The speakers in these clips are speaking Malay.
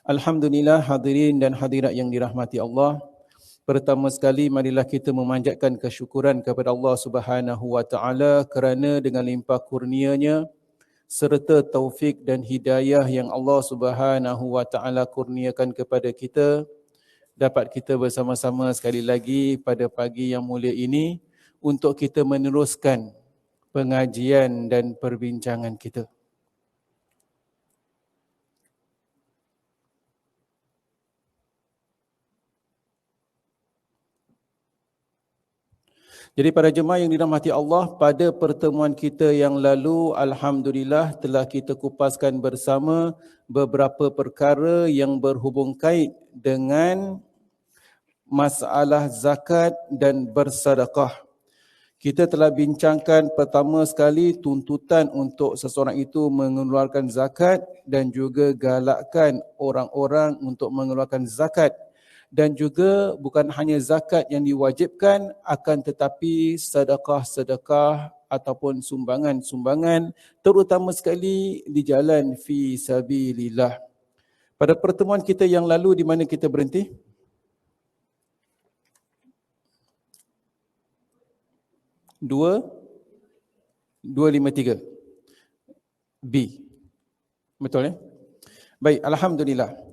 Alhamdulillah, hadirin dan hadirat yang dirahmati Allah. Pertama sekali marilah kita memanjatkan kesyukuran kepada Allah Subhanahu wa taala kerana dengan limpah kurnia-Nya serta taufik dan hidayah yang Allah Subhanahu wa taala kurniakan kepada kita, dapat kita bersama-sama sekali lagi pada pagi yang mulia ini untuk kita meneruskan pengajian dan perbincangan kita. Jadi para jemaah yang dirahmati Allah, pada pertemuan kita yang lalu, alhamdulillah telah kita kupaskan bersama beberapa perkara yang berhubung kait dengan masalah zakat dan bersedekah. Kita telah bincangkan pertama sekali tuntutan untuk seseorang itu mengeluarkan zakat dan juga galakkan orang-orang untuk mengeluarkan zakat. Dan juga bukan hanya zakat yang diwajibkan, akan tetapi sedekah-sedekah ataupun sumbangan-sumbangan, terutama sekali di jalan fi sabilillah. Pada pertemuan kita yang lalu, di mana kita berhenti? Dua 253 B. Betul ya? Baik, alhamdulillah.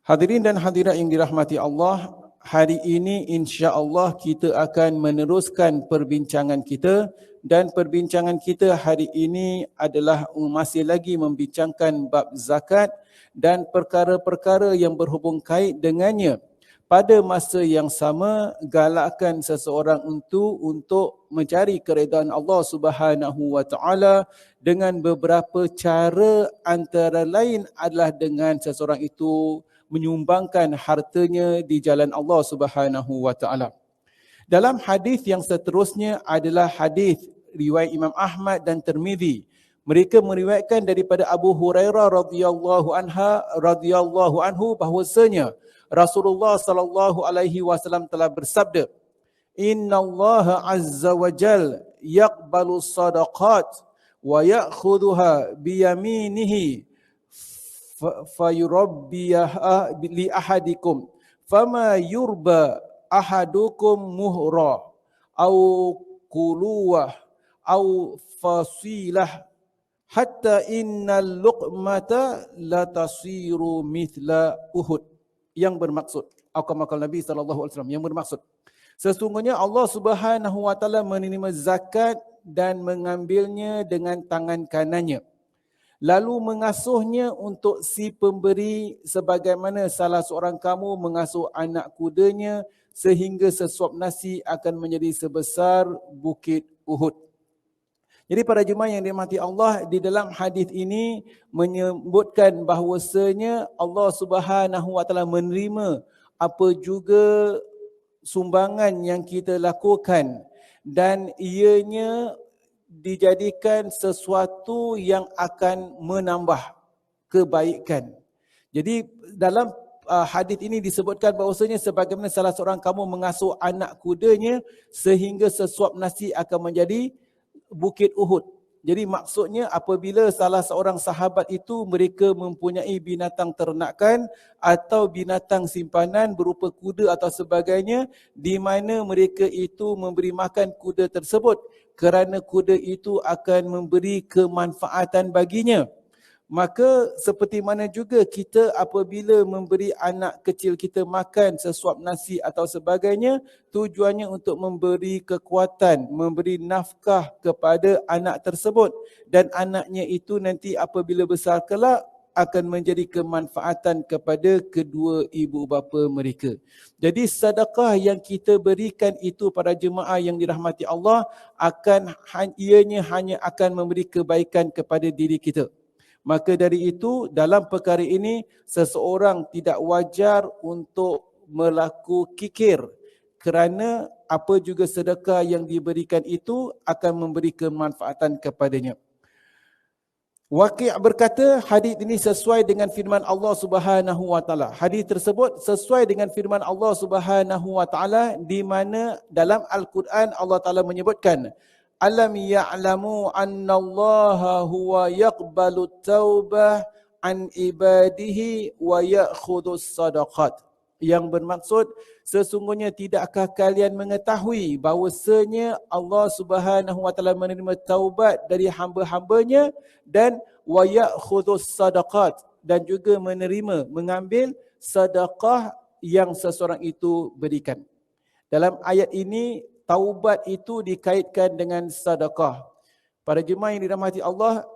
Hadirin dan hadirat yang dirahmati Allah, hari ini insya-Allah kita akan meneruskan perbincangan kita, dan perbincangan kita hari ini adalah masih lagi membincangkan bab zakat dan perkara-perkara yang berhubung kait dengannya. Pada masa yang sama, galakkan seseorang untuk mencari keredaan Allah Subhanahu wa taala dengan beberapa cara, antara lain adalah dengan seseorang itu menyumbangkan hartanya di jalan Allah Subhanahu wa taala. Dalam hadis yang seterusnya adalah hadis riwayat Imam Ahmad dan Tirmizi. Mereka meriwayatkan daripada Abu Hurairah radhiyallahu anhu bahwasanya Rasulullah sallallahu alaihi wasallam telah bersabda, "Innallaha azza wa jal yaqbalu sadaqat wa ya'khudhuha biyaminihi fayurabbiha li ahadikum fama yurba ahadukum muhra au quluwah au fasilah hatta innal luqmata la tasiru mithla Uhud." Yang bermaksud, Al-Qamakal Nabi SAW, yang bermaksud, sesungguhnya Allah Subhanahu wa taala menerima zakat dan mengambilnya dengan tangan kanannya, lalu mengasuhnya untuk si pemberi sebagaimana salah seorang kamu mengasuh anak kudanya sehingga sesuap nasi akan menjadi sebesar bukit Uhud. Jadi para jemaah yang dirahmati Allah, di dalam hadis ini menyebutkan bahawasanya Allah Subhanahu wa taala menerima apa juga sumbangan yang kita lakukan, dan ianya dijadikan sesuatu yang akan menambah kebaikan. Jadi dalam hadis ini disebutkan bahawasanya sebagaimana salah seorang kamu mengasuh anak kudanya sehingga sesuap nasi akan menjadi bukit Uhud. Jadi maksudnya apabila salah seorang sahabat itu mereka mempunyai binatang ternakan atau binatang simpanan berupa kuda atau sebagainya, di mana mereka itu memberi makan kuda tersebut kerana kuda itu akan memberi kemanfaatan baginya. Maka seperti mana juga kita apabila memberi anak kecil kita makan sesuap nasi atau sebagainya, tujuannya untuk memberi kekuatan, memberi nafkah kepada anak tersebut, dan anaknya itu nanti apabila besar kelak akan menjadi kemanfaatan kepada kedua ibu bapa mereka. Jadi sedekah yang kita berikan itu para jemaah yang dirahmati Allah, ianya hanya akan memberi kebaikan kepada diri kita. Maka dari itu dalam perkara ini seseorang tidak wajar untuk berlaku kikir, kerana apa juga sedekah yang diberikan itu akan memberi kemanfaatan kepadanya. Waqi' berkata hadis ini sesuai dengan firman Allah Subhanahu wa taala. Hadis tersebut sesuai dengan firman Allah Subhanahu wa taala, di mana dalam Al-Quran Allah Taala menyebutkan, alam ya'lamu annallaha huwa yaqbalu taubah an ibadihi wa ya'khudus sadaqat. Yang bermaksud, sesungguhnya tidakkah kalian mengetahui bahawasanya Allah Subhanahu wa taala menerima taubat dari hamba-hambanya dan wa ya'khudus sadaqat, dan juga mengambil sedekah yang seseorang itu berikan. Dalam ayat ini, taubat itu dikaitkan dengan sedekah. Para jemaah yang dirahmati Allah,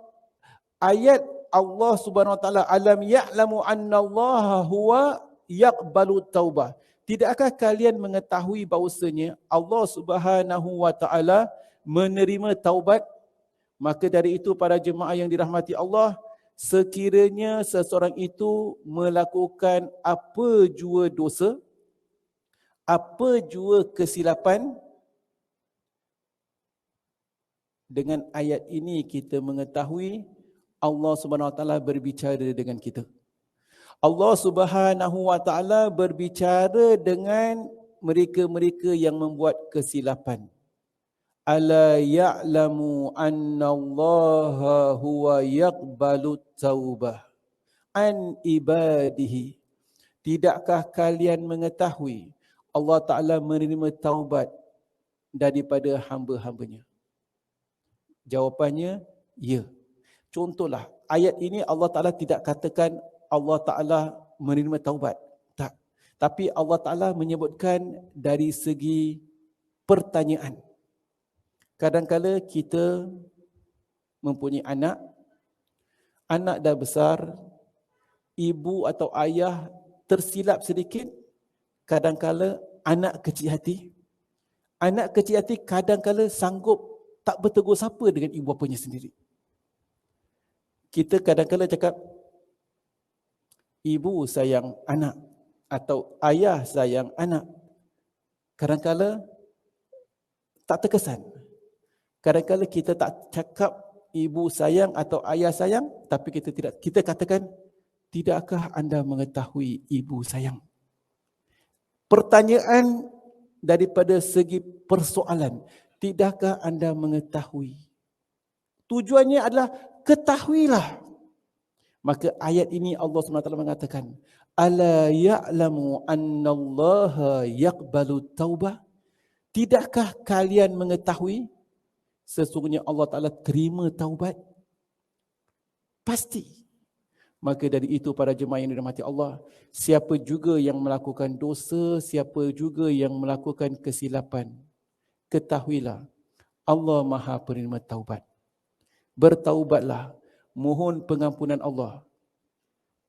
ayat Allah Subhanahu wa taala, alam ya'lamu annallaha huwa yaqbalu taubah. Tidakkah kalian mengetahui bahawasanya Allah Subhanahu wa taala menerima taubat? Maka dari itu para jemaah yang dirahmati Allah, sekiranya seseorang itu melakukan apa jua dosa, apa jua kesilapan, dengan ayat ini kita mengetahui Allah Subhanahu wa taala berbicara dengan kita. Allah Subhanahu wa taala berbicara dengan mereka-mereka yang membuat kesilapan. Ala ya'lamu annallaha huwa yaqbalut taubah an ibadihi. Tidakkah kalian mengetahui Allah Ta'ala menerima taubat daripada hamba-hambanya? Jawapannya, ya. Contohlah, ayat ini Allah Ta'ala tidak katakan Allah Ta'ala menerima taubat. Tak. Tapi Allah Ta'ala menyebutkan dari segi pertanyaan. Kadang-kala kita mempunyai anak dah besar, ibu atau ayah tersilap sedikit, kadang-kala anak kecil hati. Anak kecil hati kadang-kala sanggup tak bertegur sapa dengan ibu bapanya sendiri. Kita kadang-kala cakap, ibu sayang anak atau ayah sayang anak. Kadang-kala tak terkesan. Kadang-kala kita tak cakap ibu sayang atau ayah sayang, tapi kita katakan, tidakkah anda mengetahui ibu sayang? Pertanyaan daripada segi persoalan, tidakkah anda mengetahui? Tujuannya adalah ketahuilah. Maka ayat ini Allah SWT mengatakan, ala ya'lamu annallaha yaqbalu taubah. Tidakkah kalian mengetahui sesungguhnya Allah Ta'ala terima taubat? Pasti. Maka dari itu para jemaah yang dirahmati Allah, siapa juga yang melakukan dosa, siapa juga yang melakukan kesilapan, ketahuilah Allah Maha Penerima Taubat. Bertaubatlah, mohon pengampunan Allah.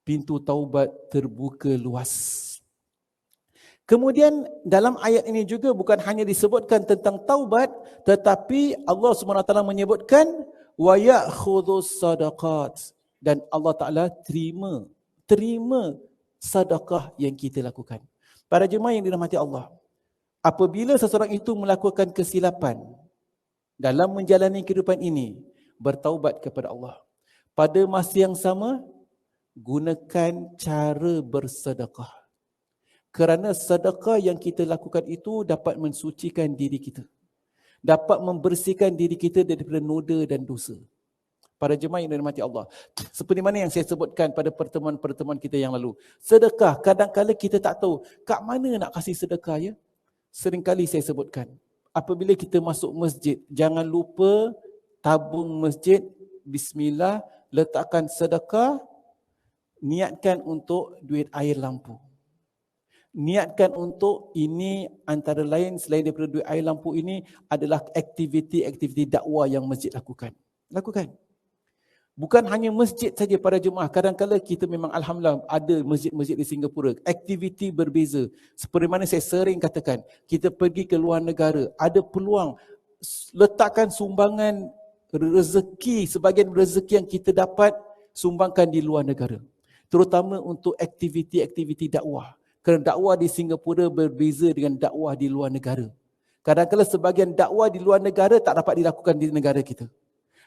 Pintu taubat terbuka luas. Kemudian dalam ayat ini juga bukan hanya disebutkan tentang taubat, tetapi Allah SWT menyebutkan wa ya'khudus sadaqat, dan Allah Ta'ala terima sedekah yang kita lakukan. Para jemaah yang dirahmati Allah, apabila seseorang itu melakukan kesilapan dalam menjalani kehidupan ini, bertaubat kepada Allah. Pada masa yang sama, gunakan cara bersedekah. Kerana sedekah yang kita lakukan itu dapat mensucikan diri kita. Dapat membersihkan diri kita daripada noda dan dosa. Para jemaah yang dirahmati Allah, seperti mana yang saya sebutkan pada pertemuan-pertemuan kita yang lalu, sedekah, kadang-kadang kita tak tahu kat mana nak kasih sedekah, ya. Seringkali saya sebutkan, apabila kita masuk masjid, jangan lupa tabung masjid, bismillah, letakkan sedekah, niatkan untuk duit air lampu. Niatkan untuk ini, antara lain selain daripada duit air lampu ini adalah aktiviti-aktiviti dakwah yang masjid lakukan. Bukan hanya masjid saja para jemaah. Kadang-kadang kita memang alhamdulillah ada masjid-masjid di Singapura, aktiviti berbeza. Seperti mana saya sering katakan, kita pergi ke luar negara, ada peluang letakkan sumbangan rezeki, sebahagian rezeki yang kita dapat sumbangkan di luar negara. Terutama untuk aktiviti-aktiviti dakwah. Kerana dakwah di Singapura berbeza dengan dakwah di luar negara. Kadang-kadang sebahagian dakwah di luar negara tak dapat dilakukan di negara kita.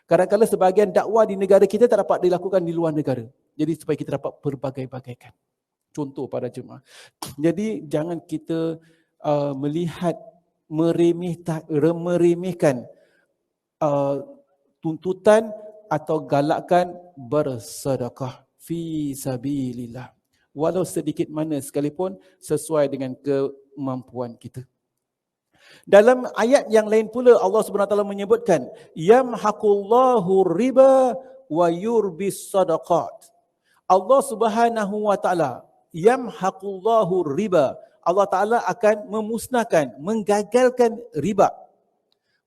Kadang-kadang sebahagian dakwah di negara kita tak dapat dilakukan di luar negara. Jadi supaya kita dapat berbagai-bagaikan. Contoh para jemaah. Jadi jangan kita melihat meremehkan tuntutan atau galakkan bersedekah. fi sabilillah. Walau sedikit mana sekalipun sesuai dengan kemampuan kita. Dalam ayat yang lain pula Allah Subhanahu Wa Taala menyebutkan yamhaqullahu riba wa yurbis sadaqat. Allah Subhanahu Wa Taala yamhaqullahu riba. Allah Taala akan memusnahkan, menggagalkan riba.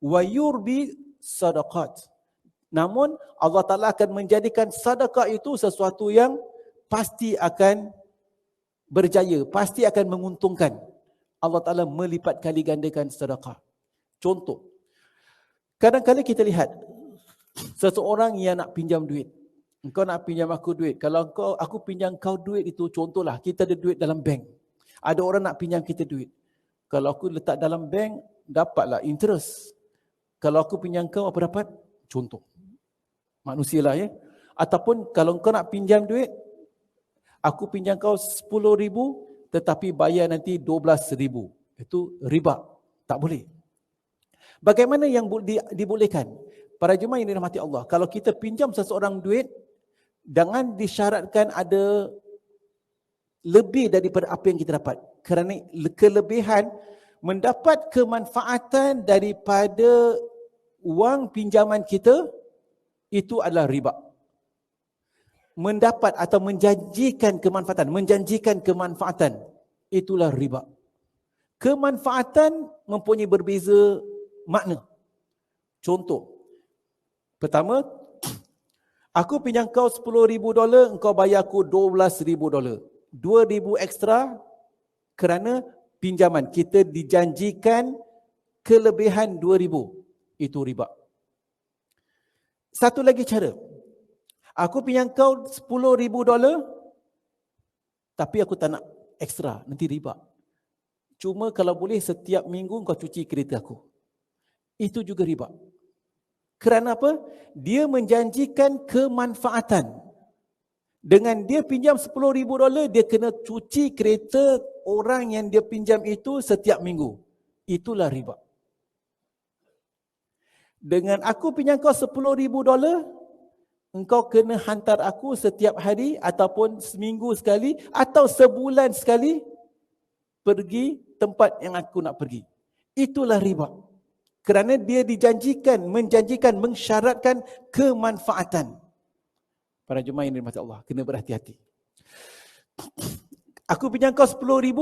Wa yurbi sadaqat. Namun Allah Taala akan menjadikan sedekah itu sesuatu yang pasti akan berjaya, pasti akan menguntungkan. Allah Ta'ala melipat kali gandakan sedekah. Contoh, kadang-kadang kita lihat seseorang yang nak pinjam duit. Engkau nak pinjam aku duit. Kalau aku pinjam kau duit itu, contohlah kita ada duit dalam bank. Ada orang nak pinjam kita duit. Kalau aku letak dalam bank, dapatlah interest. Kalau aku pinjam kau, apa dapat? Contoh. Manusia lah ya. Ataupun kalau kau nak pinjam duit, aku pinjam kau 10,000 tetapi bayar nanti 12,000. Itu riba. Tak boleh. Bagaimana yang dibolehkan? Para jemaah yang dirahmati Allah, kalau kita pinjam seseorang duit, jangan disyaratkan ada lebih daripada apa yang kita dapat. Kerana kelebihan mendapat kemanfaatan daripada wang pinjaman kita, itu adalah riba. Mendapat atau menjanjikan kemanfaatan, itulah riba. Kemanfaatan mempunyai berbeza makna. Contoh, pertama, aku pinjam kau $10,000, engkau bayar aku $12,000. 2,000 ekstra kerana pinjaman. Kita dijanjikan kelebihan 2,000. Itu riba. Satu lagi cara. Aku pinjam kau $10,000 tapi aku tak nak ekstra, nanti riba. Cuma kalau boleh setiap minggu kau cuci kereta aku. Itu juga riba. Kerana apa? Dia menjanjikan kemanfaatan. Dengan dia pinjam $10,000, dia kena cuci kereta orang yang dia pinjam itu setiap minggu. Itulah riba. Dengan aku pinjam kau $10,000, engkau kena hantar aku setiap hari ataupun seminggu sekali atau sebulan sekali pergi tempat yang aku nak pergi. Itulah riba. Kerana dia menjanjikan, mensyaratkan kemanfaatan. Para jemaah yang dirahmati Allah, kena berhati-hati. Aku pinjam kau 10,000,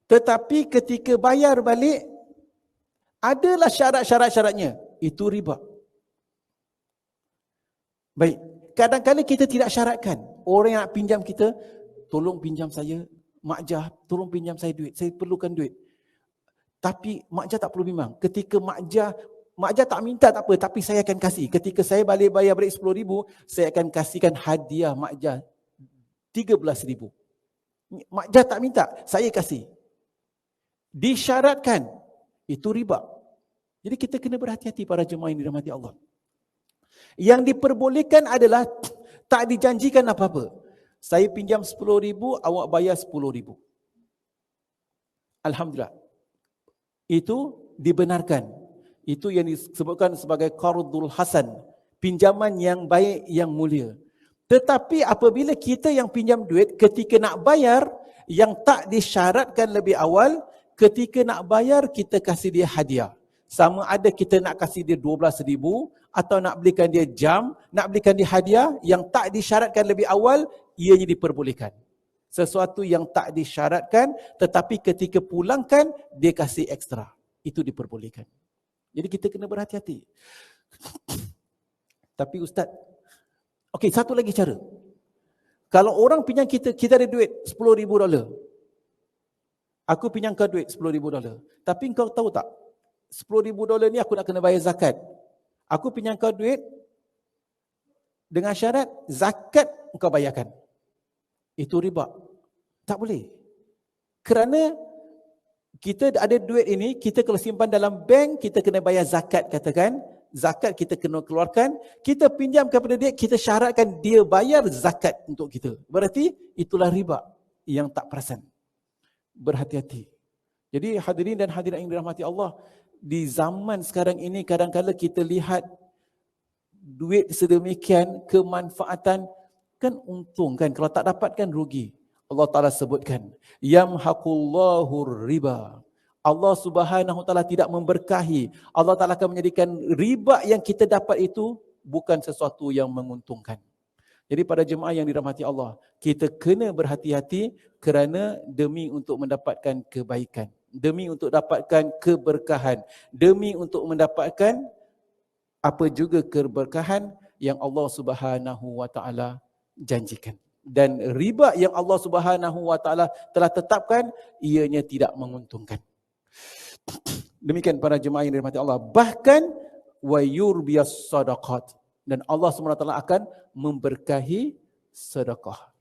tetapi ketika bayar balik, adalah syarat-syaratnya. Itu riba. Baik, kadang-kadang kita tidak syaratkan. Orang yang nak pinjam kita, tolong pinjam saya, Mak Jah, tolong pinjam saya duit, saya perlukan duit. Tapi Mak Jah tak perlu bimbang. Ketika Mak Jah tak minta tak apa, tapi saya akan kasih. Ketika saya bayar balik 10,000, saya akan kasihkan hadiah Mak Jah 13,000. Mak Jah tak minta, saya kasih. Disyaratkan, itu riba. Jadi kita kena berhati-hati para jemaah yang dirahmati Allah. Yang diperbolehkan adalah tak dijanjikan apa-apa. Saya pinjam 10,000, awak bayar 10,000. Alhamdulillah. Itu dibenarkan. Itu yang disebutkan sebagai qardul hasan, pinjaman yang baik, yang mulia. Tetapi apabila kita yang pinjam duit, ketika nak bayar, yang tak disyaratkan lebih awal, ketika nak bayar kita kasih dia hadiah. Sama ada kita nak kasih dia 12,000 atau nak belikan dia jam, nak belikan dia hadiah yang tak disyaratkan lebih awal, ianya diperbolehkan. Sesuatu yang tak disyaratkan tetapi ketika pulangkan dia kasih ekstra, itu diperbolehkan. Jadi kita kena berhati-hati. Tapi Ustaz, okey, satu lagi cara. Kalau orang pinjam kita ada duit $10,000. Aku pinjam kau duit $10,000. Tapi kau tahu tak, $10,000 ni aku nak kena bayar zakat. Aku pinjam kau duit dengan syarat zakat kau bayarkan. Itu riba. Tak boleh. Kerana kita ada duit ini, kita kalau simpan dalam bank, kita kena bayar zakat katakan. Zakat kita kena keluarkan. Kita pinjam kepada dia, kita syaratkan dia bayar zakat untuk kita. Berarti itulah riba yang tak perasan. Berhati-hati. Jadi hadirin dan hadirat yang dirahmati Allah, di zaman sekarang ini kadang-kadang kita lihat duit sedemikian, kemanfaatan, kan untung kan, kalau tak dapat kan rugi. Allah Ta'ala sebutkan, yamhaqullahu riba. Allah Subhanahu Wa Ta'ala tidak memberkahi. Allah Ta'ala akan menjadikan riba yang kita dapat itu bukan sesuatu yang menguntungkan. Jadi pada jemaah yang dirahmati Allah, kita kena berhati-hati kerana demi untuk mendapatkan kebaikan, demi untuk dapatkan keberkahan, demi untuk mendapatkan apa juga keberkahan yang Allah Subhanahu Wa Ta'ala janjikan. Dan riba yang Allah Subhanahu Wa Ta'ala telah tetapkan, ianya tidak menguntungkan. Demikian para jemaah yang dirahmati Allah. Bahkan wa yurbiyas sadaqat, dan Allah SWT akan memberkahi sedekah.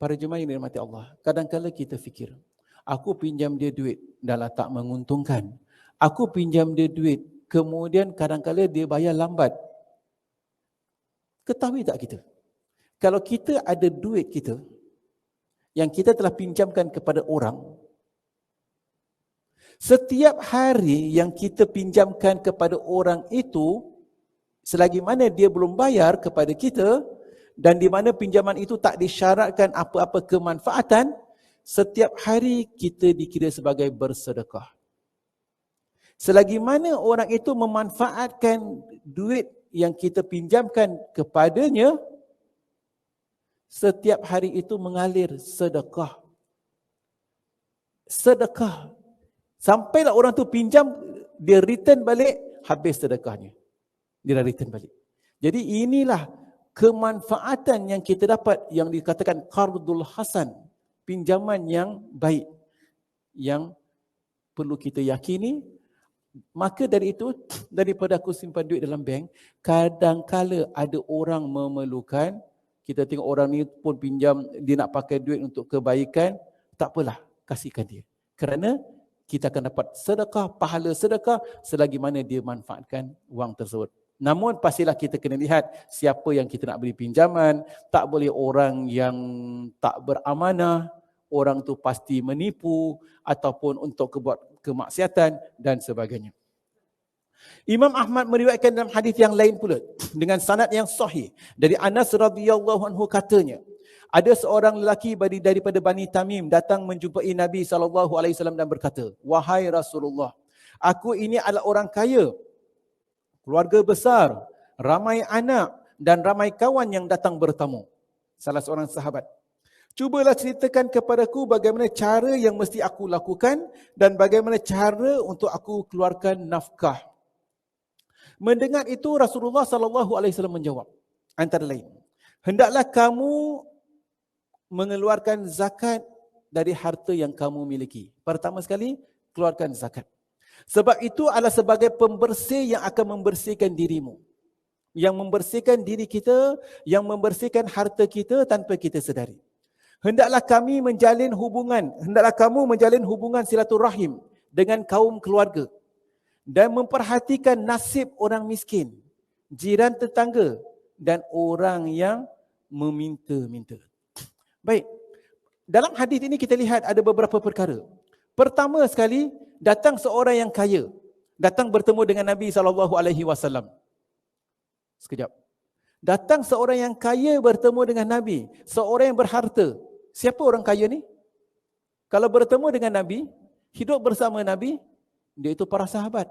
Para jemaah yang dirahmati Allah, kadang-kadang kita fikir, aku pinjam dia duit, dah tak menguntungkan. Aku pinjam dia duit, kemudian kadang-kadang dia bayar lambat. Ketahui tak kita? Kalau kita ada duit kita, yang kita telah pinjamkan kepada orang, setiap hari yang kita pinjamkan kepada orang itu, selagi mana dia belum bayar kepada kita, dan di mana pinjaman itu tak disyaratkan apa-apa kemanfaatan, setiap hari kita dikira sebagai bersedekah. Selagi mana orang itu memanfaatkan duit yang kita pinjamkan kepadanya, setiap hari itu mengalir sedekah. Sedekah. Sampailah orang tu pinjam, dia return balik, habis sedekahnya. Dia dah return balik. Jadi inilah kemanfaatan yang kita dapat, yang dikatakan qardul hasan, pinjaman yang baik, yang perlu kita yakini. Maka dari itu, daripada aku simpan duit dalam bank, kadang-kala ada orang memerlukan, kita tengok orang ni pun pinjam, dia nak pakai duit untuk kebaikan, tak apalah, kasihkan dia. Kerana kita akan dapat sedekah, pahala sedekah selagi mana dia manfaatkan wang tersebut. Namun pastilah kita kena lihat siapa yang kita nak beri pinjaman. Tak boleh orang yang tak beramanah, orang tu pasti menipu ataupun untuk buat kemaksiatan dan sebagainya. Imam Ahmad meriwayatkan dalam hadis yang lain pula dengan sanad yang sahih dari Anas radhiyallahu anhu, katanya, ada seorang lelaki daripada Bani Tamim datang menjumpai Nabi SAW dan berkata, wahai Rasulullah, aku ini adalah orang kaya, keluarga besar, ramai anak dan ramai kawan yang datang bertamu. Salah seorang sahabat, cubalah ceritakan kepadaku bagaimana cara yang mesti aku lakukan dan bagaimana cara untuk aku keluarkan nafkah. Mendengar itu Rasulullah SAW menjawab, antara lain, hendaklah kamu mengeluarkan zakat dari harta yang kamu miliki. Pertama sekali, keluarkan zakat. Sebab itu adalah sebagai pembersih yang akan membersihkan dirimu, yang membersihkan diri kita, yang membersihkan harta kita tanpa kita sedari. Hendaklah kamu menjalin hubungan silaturahim dengan kaum keluarga dan memperhatikan nasib orang miskin, jiran tetangga dan orang yang meminta-minta. Baik, dalam hadis ini kita lihat ada beberapa perkara. Pertama sekali, datang seorang yang kaya, datang bertemu dengan Nabi SAW. Sekejap. Datang seorang yang kaya bertemu dengan Nabi, seorang yang berharta. Siapa orang kaya ni? Kalau bertemu dengan Nabi, hidup bersama Nabi, dia itu para sahabat.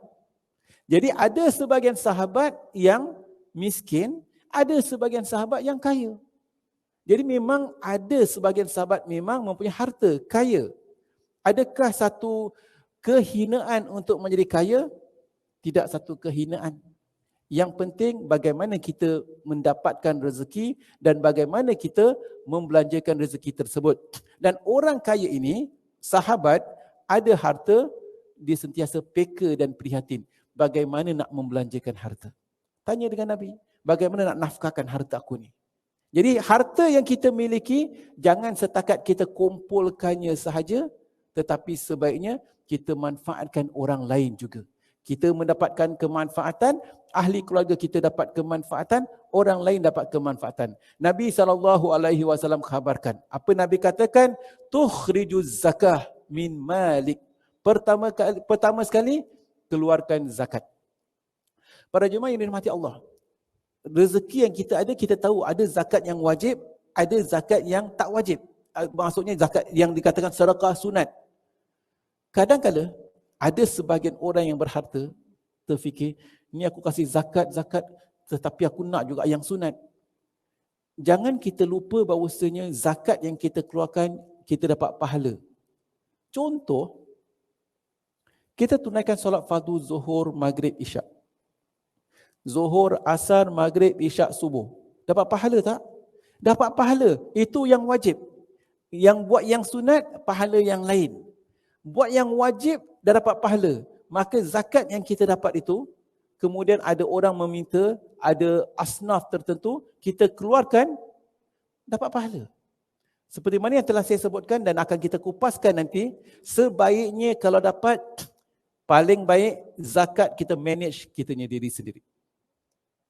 Jadi ada sebagian sahabat yang miskin, ada sebagian sahabat yang kaya. Jadi memang ada sebagian sahabat memang mempunyai harta, kaya. Adakah satu kehinaan untuk menjadi kaya? Tidak satu kehinaan. Yang penting bagaimana kita mendapatkan rezeki dan bagaimana kita membelanjakan rezeki tersebut. Dan orang kaya ini, sahabat, ada harta, dia sentiasa peka dan prihatin. Bagaimana nak membelanjakan harta? Tanya dengan Nabi, bagaimana nak nafkahkan harta aku ni? Jadi harta yang kita miliki, jangan setakat kita kumpulkannya sahaja, tetapi sebaiknya kita manfaatkan orang lain juga. Kita mendapatkan kemanfaatan, ahli keluarga kita dapat kemanfaatan, orang lain dapat kemanfaatan. Nabi SAW khabarkan. Apa Nabi katakan? Tukhrijuz zakah min malik. Pertama sekali, keluarkan zakat. Para jemaah yang dirahmati Allah, rezeki yang kita ada, kita tahu ada zakat yang wajib, ada zakat yang tak wajib. Maksudnya zakat yang dikatakan sedekah sunat. Kadang-kadang ada sebahagian orang yang berharta terfikir, ni aku kasih zakat tetapi aku nak juga yang sunat. Jangan kita lupa bahawasanya zakat yang kita keluarkan, kita dapat pahala. Contoh, kita tunaikan solat fardu Zuhur, Maghrib, Isyak. Zuhur, Asar, Maghrib, Isyak, Subuh. Dapat pahala tak? Dapat pahala. Itu yang wajib. Yang buat yang sunat, pahala yang lain. Buat yang wajib, dah dapat pahala. Maka zakat yang kita dapat itu, kemudian ada orang meminta, ada asnaf tertentu, kita keluarkan, dapat pahala. Seperti mana yang telah saya sebutkan dan akan kita kupaskan nanti, sebaiknya kalau dapat, paling baik zakat kita manage kitanya diri sendiri.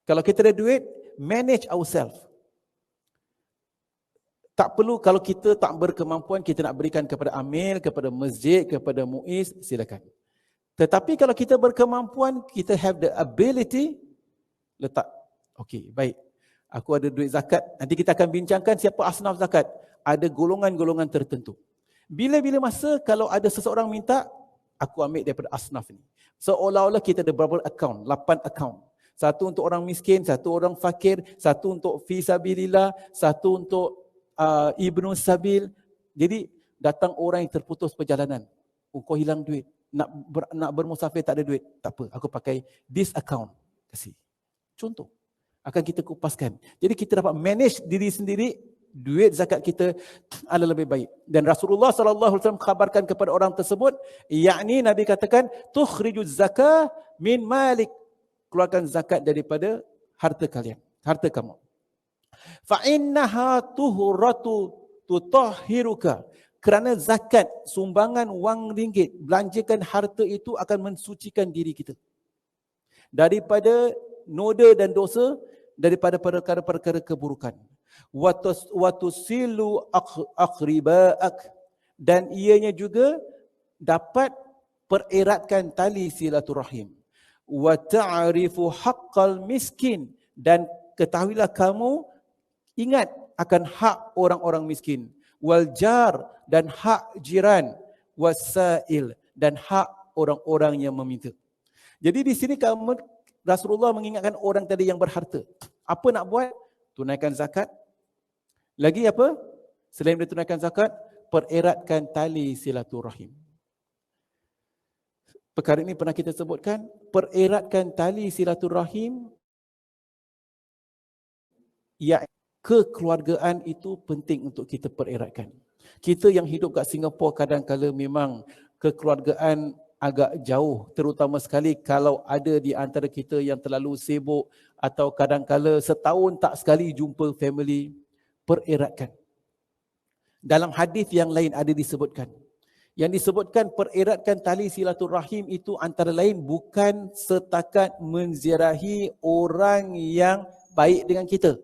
Kalau kita ada duit, manage ourselves. Tak perlu kalau kita tak berkemampuan, kita nak berikan kepada amil, kepada masjid, kepada muiz, silakan. Tetapi kalau kita berkemampuan, kita have the ability, letak. Okey, baik. Aku ada duit zakat. Nanti kita akan bincangkan siapa asnaf zakat. Ada golongan-golongan tertentu. Bila-bila masa kalau ada seseorang minta, aku ambil daripada asnaf ni. Seolah-olah kita ada berapa account? 8 account. Satu untuk orang miskin, satu orang fakir, satu untuk fi sabilillah, satu untuk Ibnu Sabil. Jadi datang orang yang terputus perjalanan. Kau hilang duit. Nak bermusafir tak ada duit. Tak apa, aku pakai this account. Kasih. Contoh. Akan kita kupaskan. Jadi kita dapat manage diri sendiri. Duit zakat kita adalah lebih baik. Dan Rasulullah SAW khabarkan kepada orang tersebut. Yakni Nabi katakan. Tukhrijuz zakah min malik. Keluarkan zakat daripada harta kalian. Harta kamu. فَإِنَّهَا تُهْرَةُ تُطَهِّرُكَ. Kerana zakat, sumbangan wang ringgit, belanjakan harta itu akan mensucikan diri kita. Daripada noda dan dosa, daripada perkara-perkara keburukan. وَتُسِلُ أَقْرِبَاءَكَ. Dan ianya juga dapat pereratkan tali silaturahim. وَتَعْرِفُ حَقَّ الْمِسْكِينَ. Dan ketahuilah kamu, ingat akan hak orang-orang miskin. Wal jar, dan hak jiran. Wasail, dan hak orang-orang yang meminta. Jadi di sini Rasulullah mengingatkan orang tadi yang berharta. Apa nak buat? Tunaikan zakat. Lagi apa? Selain dari tunaikan zakat, pereratkan tali silaturahim. Perkara ini pernah kita sebutkan. Pereratkan tali silaturahim, ya, kekeluargaan itu penting untuk kita pereratkan. Kita yang hidup kat Singapura kadang-kala memang kekeluargaan agak jauh, terutama sekali kalau ada di antara kita yang terlalu sibuk atau kadang-kala setahun tak sekali jumpa family. Pereratkan. Dalam hadis yang lain ada disebutkan. Yang disebutkan pereratkan tali silaturahim itu antara lain bukan setakat menziarahi orang yang baik dengan kita.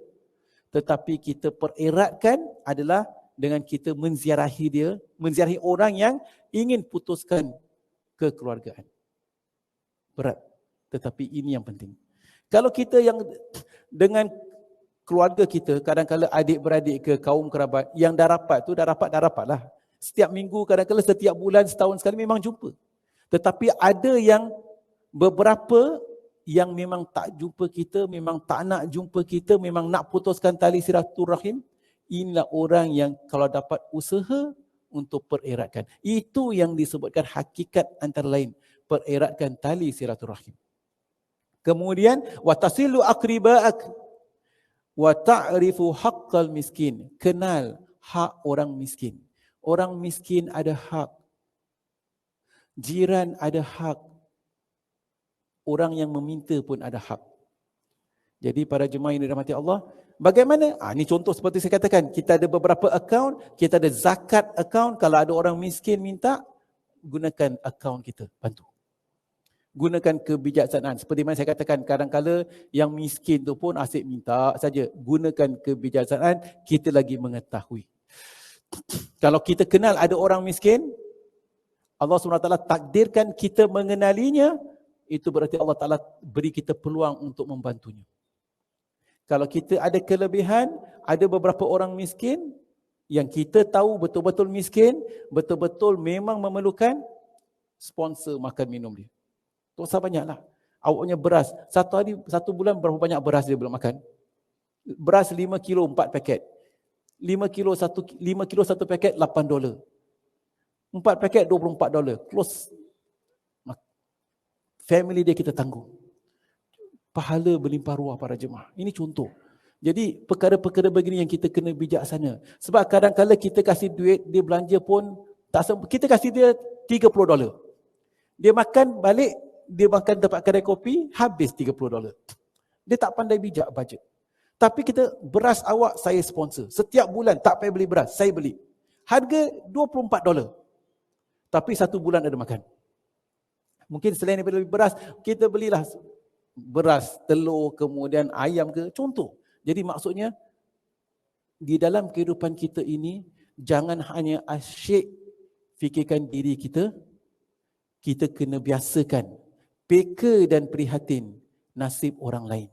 Tetapi kita pereratkan adalah dengan kita menziarahi dia, menziarahi orang yang ingin putuskan kekeluargaan. Berat. Tetapi ini yang penting. Kalau kita yang dengan keluarga kita, kadang-kadang adik-beradik ke kaum kerabat, yang dah rapat tu, dah rapatlah. Setiap minggu, kadang-kadang setiap bulan, setahun sekali memang jumpa. Tetapi ada yang beberapa yang memang tak jumpa kita, memang tak nak jumpa kita, memang nak putuskan tali silaturahim. Inilah orang yang kalau dapat usaha untuk pereratkan. Itu yang disebutkan hakikat antara lain. Pereratkan tali silaturahim. Kemudian, watasilu aqriba'ak wa ta'rifu haqqal miskin. Kenal hak orang miskin. Orang miskin ada hak. Jiran ada hak. Orang yang meminta pun ada hak. Jadi para jemaah yang dirahmati Allah, bagaimana? Ini contoh seperti saya katakan, kita ada beberapa akaun, kita ada zakat akaun. Kalau ada orang miskin minta, gunakan akaun kita, bantu. Gunakan kebijaksanaan. Seperti mana saya katakan, kadang-kala yang miskin tu pun asyik minta saja. Gunakan kebijaksanaan, kita lagi mengetahui. Kalau kita kenal ada orang miskin, Allah SWT takdirkan kita mengenalinya, itu berarti Allah Ta'ala beri kita peluang untuk membantunya. Kalau kita ada kelebihan, ada beberapa orang miskin yang kita tahu betul-betul miskin, betul-betul memang memerlukan sponsor makan minum dia. Tak usah banyaklah. Awak punya beras, satu hari, satu bulan berapa banyak beras dia boleh makan? Beras 5 kilo 4 paket. 5 kilo satu paket $8. 4 paket $24. Close. Family dia kita tanggung. Pahala berlimpah ruah para jemaah. Ini contoh. Jadi perkara-perkara begini yang kita kena bijaksana. Sebab kadang-kadang kita kasih duit, dia belanja pun tak kita kasih dia $30. Dia makan balik, dia makan tempat kedai kopi, habis $30. Dia tak pandai bijak bajet. Tapi kita, beras awak saya sponsor. Setiap bulan tak payah beli beras, saya beli. Harga $24. Tapi satu bulan ada makan. Mungkin selain daripada beli beras, kita belilah beras, telur, kemudian ayam ke, contoh. Jadi maksudnya, di dalam kehidupan kita ini, jangan hanya asyik fikirkan diri kita, kita kena biasakan peka dan prihatin nasib orang lain.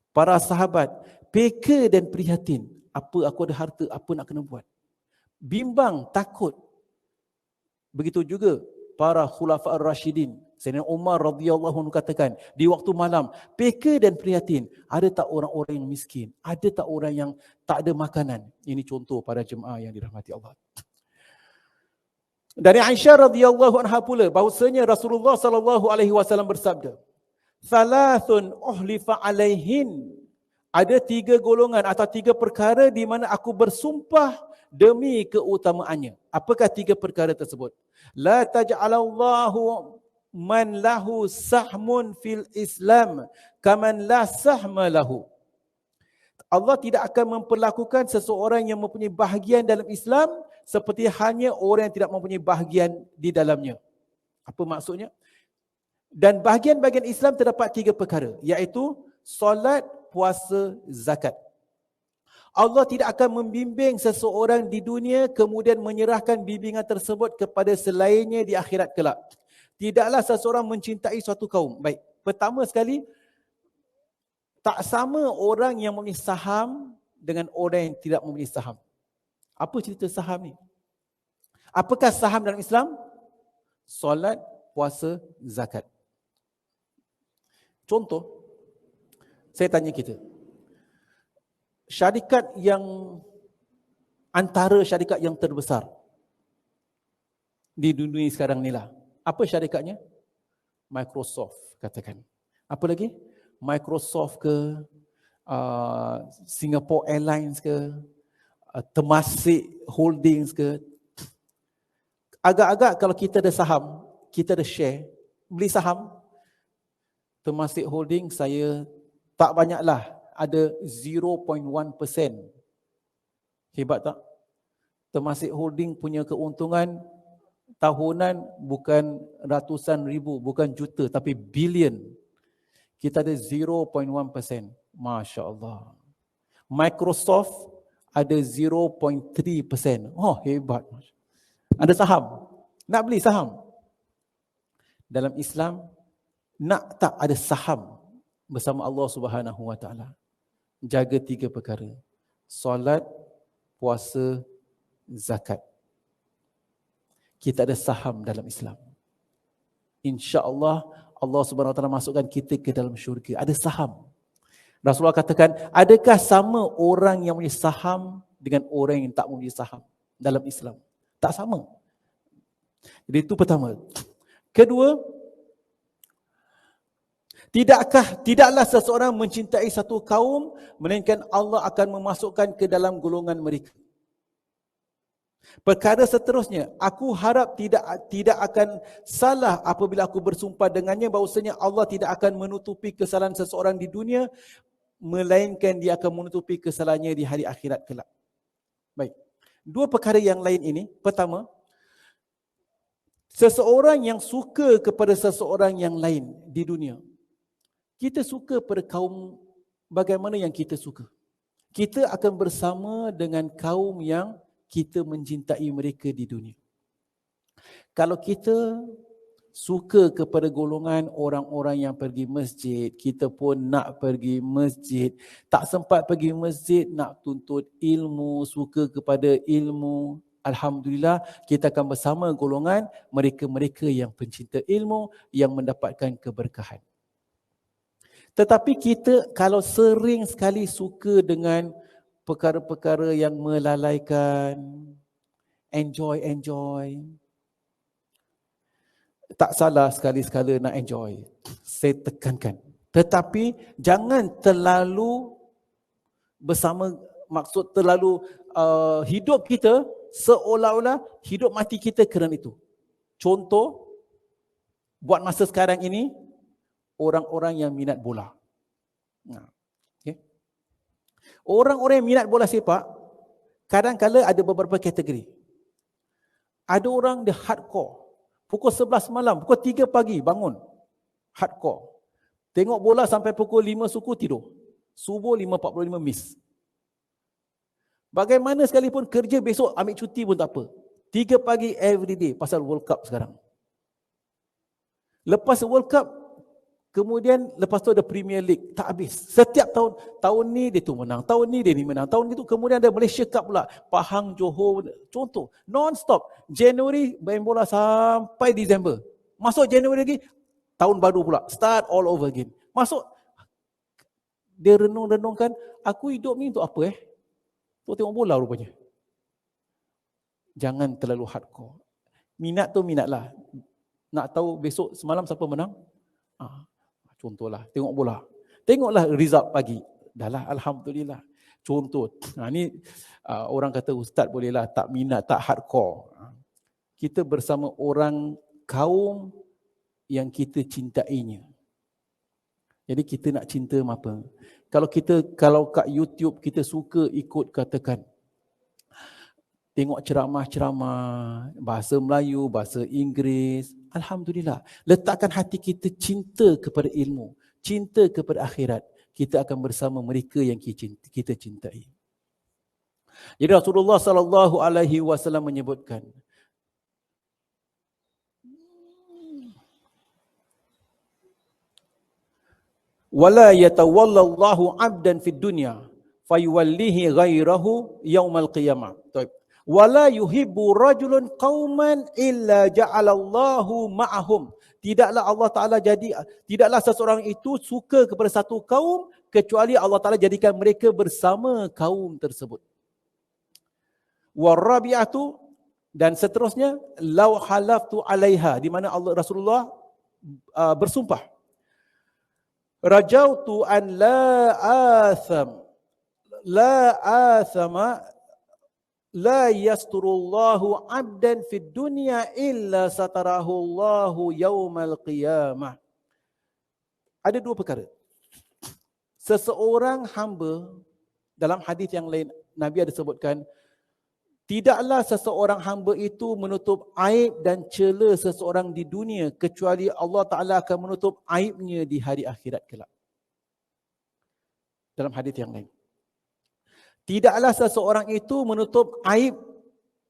Para sahabat, peka dan prihatin, apa aku ada harta, apa nak kena buat. Bimbang, takut. Begitu juga para khulafa ar-rasyidin. Sayyidina Umar radhiyallahu anhu katakan, di waktu malam, peka dan prihatin, ada tak orang-orang yang miskin? Ada tak orang yang tak ada makanan? Ini contoh para jemaah yang dirahmati Allah. Dari Aisyah radhiyallahu anha pula, bahawasanya Rasulullah sallallahu alaihi wasallam bersabda, "Thalathun uhlifa alaihin." Ada 3 golongan atau 3 perkara di mana aku bersumpah demi keutamaannya. Apakah 3 perkara tersebut? La taj'alallahu man lahu sahmun fil Islam kaman la sahma lahu. Allah tidak akan memperlakukan seseorang yang mempunyai bahagian dalam Islam seperti hanya orang yang tidak mempunyai bahagian di dalamnya. Apa maksudnya? Dan bahagian-bahagian Islam terdapat 3 perkara, iaitu solat, puasa, zakat. Allah tidak akan membimbing seseorang di dunia kemudian menyerahkan bimbingan tersebut kepada selainnya di akhirat kelak. Tidaklah seseorang mencintai suatu kaum. Baik, pertama sekali, tak sama orang yang mempunyai saham dengan orang yang tidak mempunyai saham. Apa cerita saham ni? Apakah saham dalam Islam? Solat, puasa, zakat. Contoh, saya tanya kita, syarikat yang antara syarikat yang terbesar di dunia sekarang ni lah, apa syarikatnya? Microsoft, katakan. Apa lagi? Microsoft ke, Singapore Airlines ke, Temasek Holdings ke. Agak-agak kalau kita ada saham, kita ada share, beli saham, Temasek Holdings saya tak banyaklah, ada 0.1%. Hebat tak? Temasek Holdings punya keuntungan tahunan bukan ratusan ribu, bukan juta, tapi bilion. Kita ada 0.1%. Masya Allah. Microsoft ada 0.3%. Oh, hebat. Ada saham. Nak beli saham. Dalam Islam, nak tak ada saham bersama Allah Subhanahu Wa Taala. Jaga 3 perkara. Solat, puasa, zakat. Kita ada saham dalam Islam. InsyaAllah Allah Subhanahu Wa Taala masukkan kita ke dalam syurga. Ada saham. Rasulullah katakan, adakah sama orang yang mempunyai saham dengan orang yang tak mempunyai saham dalam Islam? Tak sama. Jadi itu pertama. Kedua, tidaklah seseorang mencintai satu kaum melainkan Allah akan memasukkan ke dalam golongan mereka. Perkara seterusnya, aku harap tidak akan salah apabila aku bersumpah dengannya bahawasanya Allah tidak akan menutupi kesalahan seseorang di dunia melainkan dia akan menutupi kesalahannya di hari akhirat kelak. Baik. 2 perkara yang lain ini, pertama, seseorang yang suka kepada seseorang yang lain di dunia. Kita suka pada kaum bagaimana yang kita suka. Kita akan bersama dengan kaum yang kita mencintai mereka di dunia. Kalau kita suka kepada golongan orang-orang yang pergi masjid. Kita pun nak pergi masjid. Tak sempat pergi masjid, nak tuntut ilmu, suka kepada ilmu. Alhamdulillah, kita akan bersama golongan mereka-mereka yang pencinta ilmu, yang mendapatkan keberkahan. Tetapi kita kalau sering sekali suka dengan perkara-perkara yang melalaikan, enjoy, tak salah sekali-sekala nak enjoy. Saya tekankan. Tetapi jangan terlalu bersama, maksud terlalu hidup kita seolah-olah hidup mati kita kerana itu. Contoh, buat masa sekarang ini, orang-orang yang minat bola. Okay. Orang-orang yang minat bola sepak, kadang-kadang ada beberapa kategori. Ada orang dia hardcore. Pukul 11 malam, pukul 3 pagi bangun. Hardcore. Tengok bola sampai pukul 5 suku tidur. Subuh 5.45 miss. Bagaimana sekalipun kerja besok ambil cuti pun tak apa. 3 pagi everyday pasal World Cup sekarang. Lepas World Cup, kemudian lepas tu ada Premier League, tak habis. Setiap tahun ni dia tu menang, tahun ni dia ni menang, tahun itu kemudian ada Malaysia Cup pula, Pahang, Johor, contoh, non-stop. Januari main bola sampai Disember. Masuk Januari lagi, tahun baru pula, start all over again. Masuk, dia renung-renungkan, aku hidup ni untuk apa Untuk tengok bola rupanya. Jangan terlalu hardcore. Minat tu minatlah. Nak tahu besok semalam siapa menang? Contohlah, tengok bola. Tengoklah result pagi. Dahlah, Alhamdulillah. Contoh, ni orang kata ustaz bolehlah tak minat, tak hardcore. Kita bersama orang kaum yang kita cintainya. Jadi kita nak cinta apa? Kalau kat YouTube kita suka ikut katakan, tengok ceramah-ceramah, bahasa Melayu, bahasa Inggeris, Alhamdulillah. Letakkan hati kita cinta kepada ilmu, cinta kepada akhirat. Kita akan bersama mereka yang kita cintai. Jadi Rasulullah SAW menyebutkan, wala yatawallallahu 'abdan fid dunya fayuwallihi ghairahu yaumal qiyamah. Baik. Wala yuhibbu rajulun qauman illa ja'alallahu ma'ahum. Tidaklah seseorang itu suka kepada satu kaum kecuali Allah Taala jadikan mereka bersama kaum tersebut. Warabi'atu, dan seterusnya, law halaftu 'alaiha, di mana Rasulullah bersumpah, rajautu an la athama la yasturullahu 'abdan fid dunya illa satarahu Allahu yaumal qiyamah. Ada dua perkara. Seseorang hamba, dalam hadis yang lain Nabi ada sebutkan, tidaklah seseorang hamba itu menutup aib dan cela seseorang di dunia kecuali Allah Ta'ala akan menutup aibnya di hari akhirat kelak. Dalam hadis yang lain. Tidaklah seseorang itu menutup aib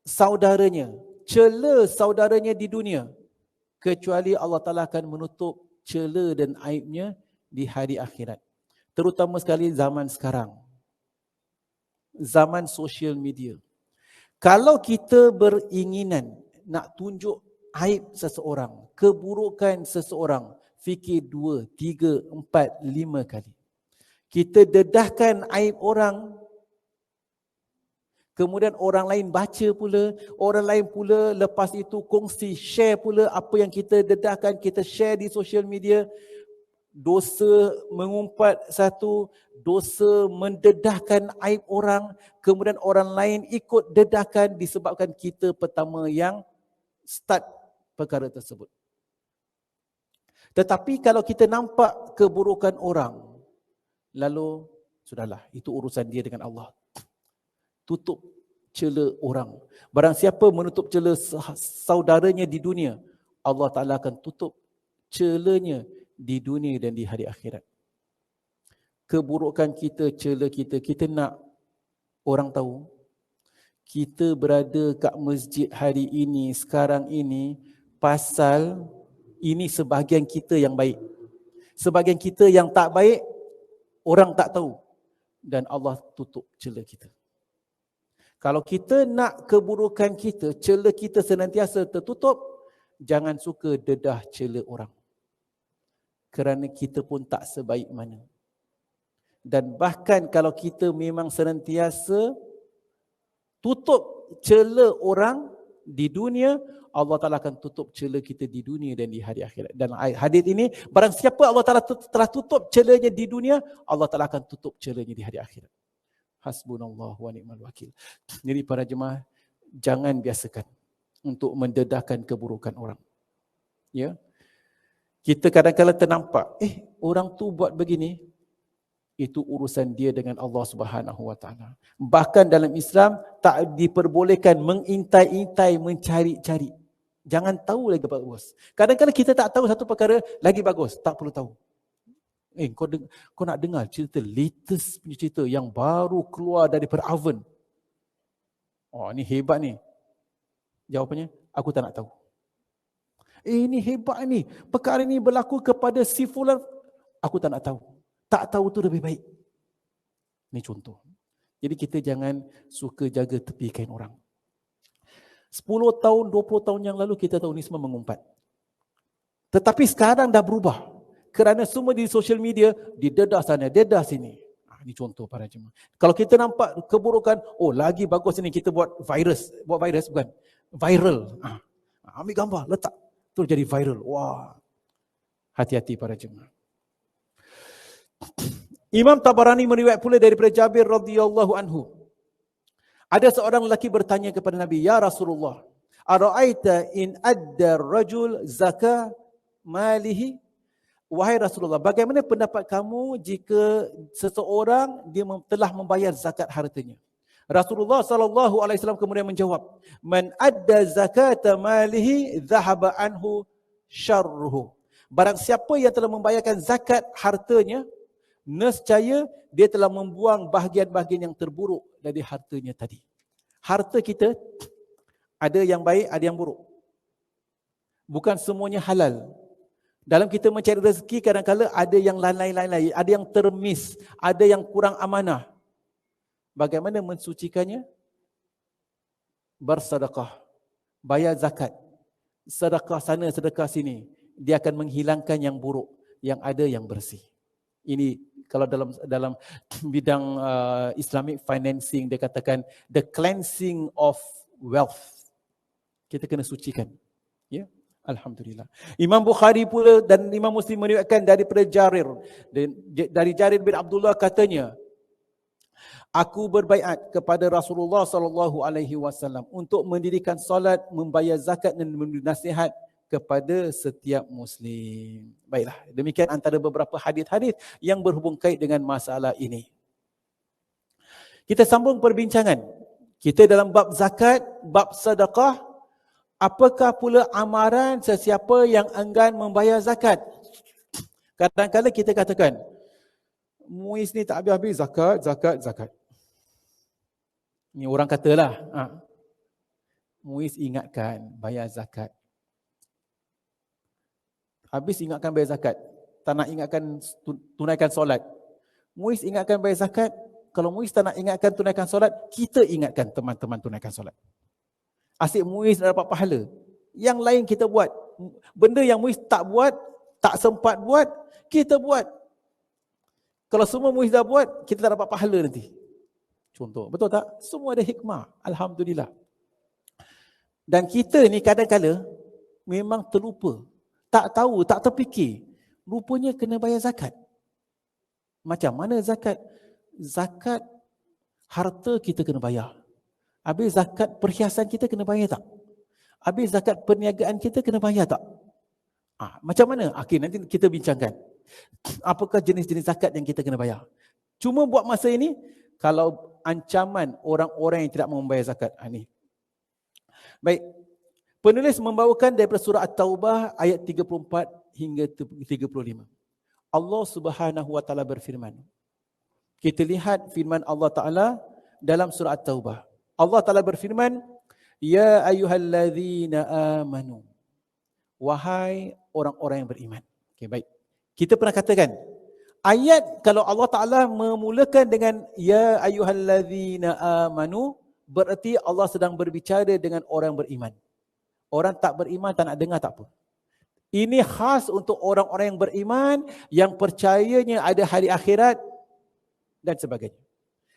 saudaranya, cela saudaranya di dunia, kecuali Allah Ta'ala akan menutup cela dan aibnya di hari akhirat. Terutama sekali zaman sekarang. Zaman social media. Kalau kita beringinan nak tunjuk aib seseorang, keburukan seseorang, fikir 2, 3, 4, 5 kali. Kita dedahkan aib orang, kemudian orang lain baca pula, orang lain pula lepas itu kongsi, share pula apa yang kita dedahkan, kita share di social media. Dosa mengumpat satu, dosa mendedahkan aib orang, kemudian orang lain ikut dedahkan disebabkan kita pertama yang start perkara tersebut. Tetapi kalau kita nampak keburukan orang, lalu sudahlah, itu urusan dia dengan Allah. Tutup cela orang. Barang siapa menutup cela saudaranya di dunia, Allah Ta'ala akan tutup celanya di dunia dan di hari akhirat. Keburukan kita, cela kita, kita nak orang tahu kita berada kat masjid hari ini, sekarang ini, pasal Ini sebahagian kita yang baik. Sebahagian kita yang tak baik, orang tak tahu. Dan Allah tutup celah kita. Kalau kita nak keburukan kita, celah kita senantiasa tertutup, jangan suka dedah celah orang. Kerana kita pun tak sebaik mana. Dan bahkan kalau kita memang senantiasa tutup celah orang di dunia, Allah Ta'ala akan tutup celah kita di dunia dan di hari akhirat. Dan hadis ini, barang siapa Allah Ta'ala telah tutup celahnya di dunia, Allah Ta'ala akan tutup celahnya di hari akhirat. Hasbunallah wa ni'mal wakil. Jadi para jemaah, jangan biasakan untuk mendedahkan keburukan orang. Ya. Kita kadang-kadang ternampak, orang tu buat begini, itu urusan dia dengan Allah Subhanahu Wa Taala. Bahkan dalam Islam tak diperbolehkan mengintai-intai, mencari-cari. Jangan tahu lagi bagus. Kadang-kadang kita tak tahu satu perkara lagi bagus, tak perlu tahu. Kau nak dengar cerita latest punya cerita yang baru keluar daripada oven. Oh, ni hebat ni. Jawapannya, aku tak nak tahu. Ini hebat ni. Perkara ni berlaku kepada si fulan, aku tak nak tahu. Tak tahu tu lebih baik. Ini contoh. Jadi kita jangan suka jaga tepi kain orang. 10 tahun, 20 tahun yang lalu kita tahu ni semua mengumpat. Tetapi sekarang dah berubah. Kerana semua di social media, didedah sana, dedah sini. Ini contoh para jemaah. Kalau kita nampak keburukan, lagi bagus ni kita buat virus. Buat virus bukan? Viral. Ambil gambar, letak. Terus jadi viral. Wah. Hati-hati para jemaah. Imam Tabarani meriwayat pula daripada Jabir radhiyallahu anhu. Ada seorang lelaki bertanya kepada Nabi, "Ya Rasulullah, ara'aita in adda rajul zakah malihi?" Wahai Rasulullah, bagaimana pendapat kamu jika seseorang dia telah membayar zakat hartanya? Rasulullah sallallahu alaihi wasallam kemudian menjawab, "Man adda zakata malihi dhahaba anhu syarruhu." Barang siapa yang telah membayarkan zakat hartanya, nescaya dia telah membuang bahagian-bahagian yang terburuk dari hartanya tadi. Harta kita ada yang baik, ada yang buruk. Bukan semuanya halal. Dalam kita mencari rezeki, kadang-kadang ada yang lain-lain, ada yang termis, ada yang kurang amanah. Bagaimana mensucikannya? Bersedekah, bayar zakat, sedekah sana, sedekah sini. Dia akan menghilangkan yang buruk, yang ada yang bersih. Ini kalau dalam bidang Islamic financing, dia katakan the cleansing of wealth. Kita kena sucikan. Ya, alhamdulillah. Imam Bukhari pula dan Imam Muslim meriwayatkan daripada Jarir, dari Jarir bin Abdullah katanya, aku berbaiat kepada Rasulullah sallallahu alaihi wasallam untuk mendirikan solat, membayar zakat dan memberi nasihat kepada setiap Muslim. Baiklah, demikian antara beberapa hadis-hadis yang berhubung kait dengan masalah ini. Kita sambung perbincangan. Kita dalam bab zakat, bab sedekah. Apakah pula amaran sesiapa yang enggan membayar zakat? Kadang-kadang kita katakan, Muiz ni tak habis-habis zakat. Ni orang katalah. Muiz ingatkan bayar zakat. Habis ingatkan bayar zakat. Tak nak ingatkan tunaikan solat. Muiz ingatkan bayar zakat. Kalau Muiz tak nak ingatkan tunaikan solat, kita ingatkan teman-teman tunaikan solat. Asyik Muiz nak dapat pahala. Yang lain kita buat. Benda yang Muiz tak buat, tak sempat buat, kita buat. Kalau semua Muiz dah buat, kita tak dapat pahala nanti. Contoh, betul tak? Semua ada hikmah. Alhamdulillah. Dan kita ni kadang-kadang memang terlupa. Tak tahu, tak terfikir. Rupanya kena bayar zakat. Macam mana zakat? Zakat harta kita kena bayar. Habis zakat perhiasan kita kena bayar tak? Habis zakat perniagaan kita kena bayar tak? Macam mana? Okey, nanti kita bincangkan. Apakah jenis-jenis zakat yang kita kena bayar? Cuma buat masa ini, kalau ancaman orang-orang yang tidak membayar zakat. Ini. Baik. Penulis membawakan daripada surah At-Taubah ayat 34 hingga 35. Allah Subhanahu wa taala berfirman. Kita lihat firman Allah Taala dalam surah At-Taubah. Allah Taala berfirman, "Ya ayyuhallazina amanu." Wahai orang-orang yang beriman. Okey, baik. Kita pernah katakan ayat kalau Allah Taala memulakan dengan ya ayyuhallazina amanu, berarti Allah sedang berbicara dengan orang beriman. Orang tak beriman tak nak dengar tak apa. Ini khas untuk orang-orang yang beriman, yang percayanya ada hari akhirat dan sebagainya.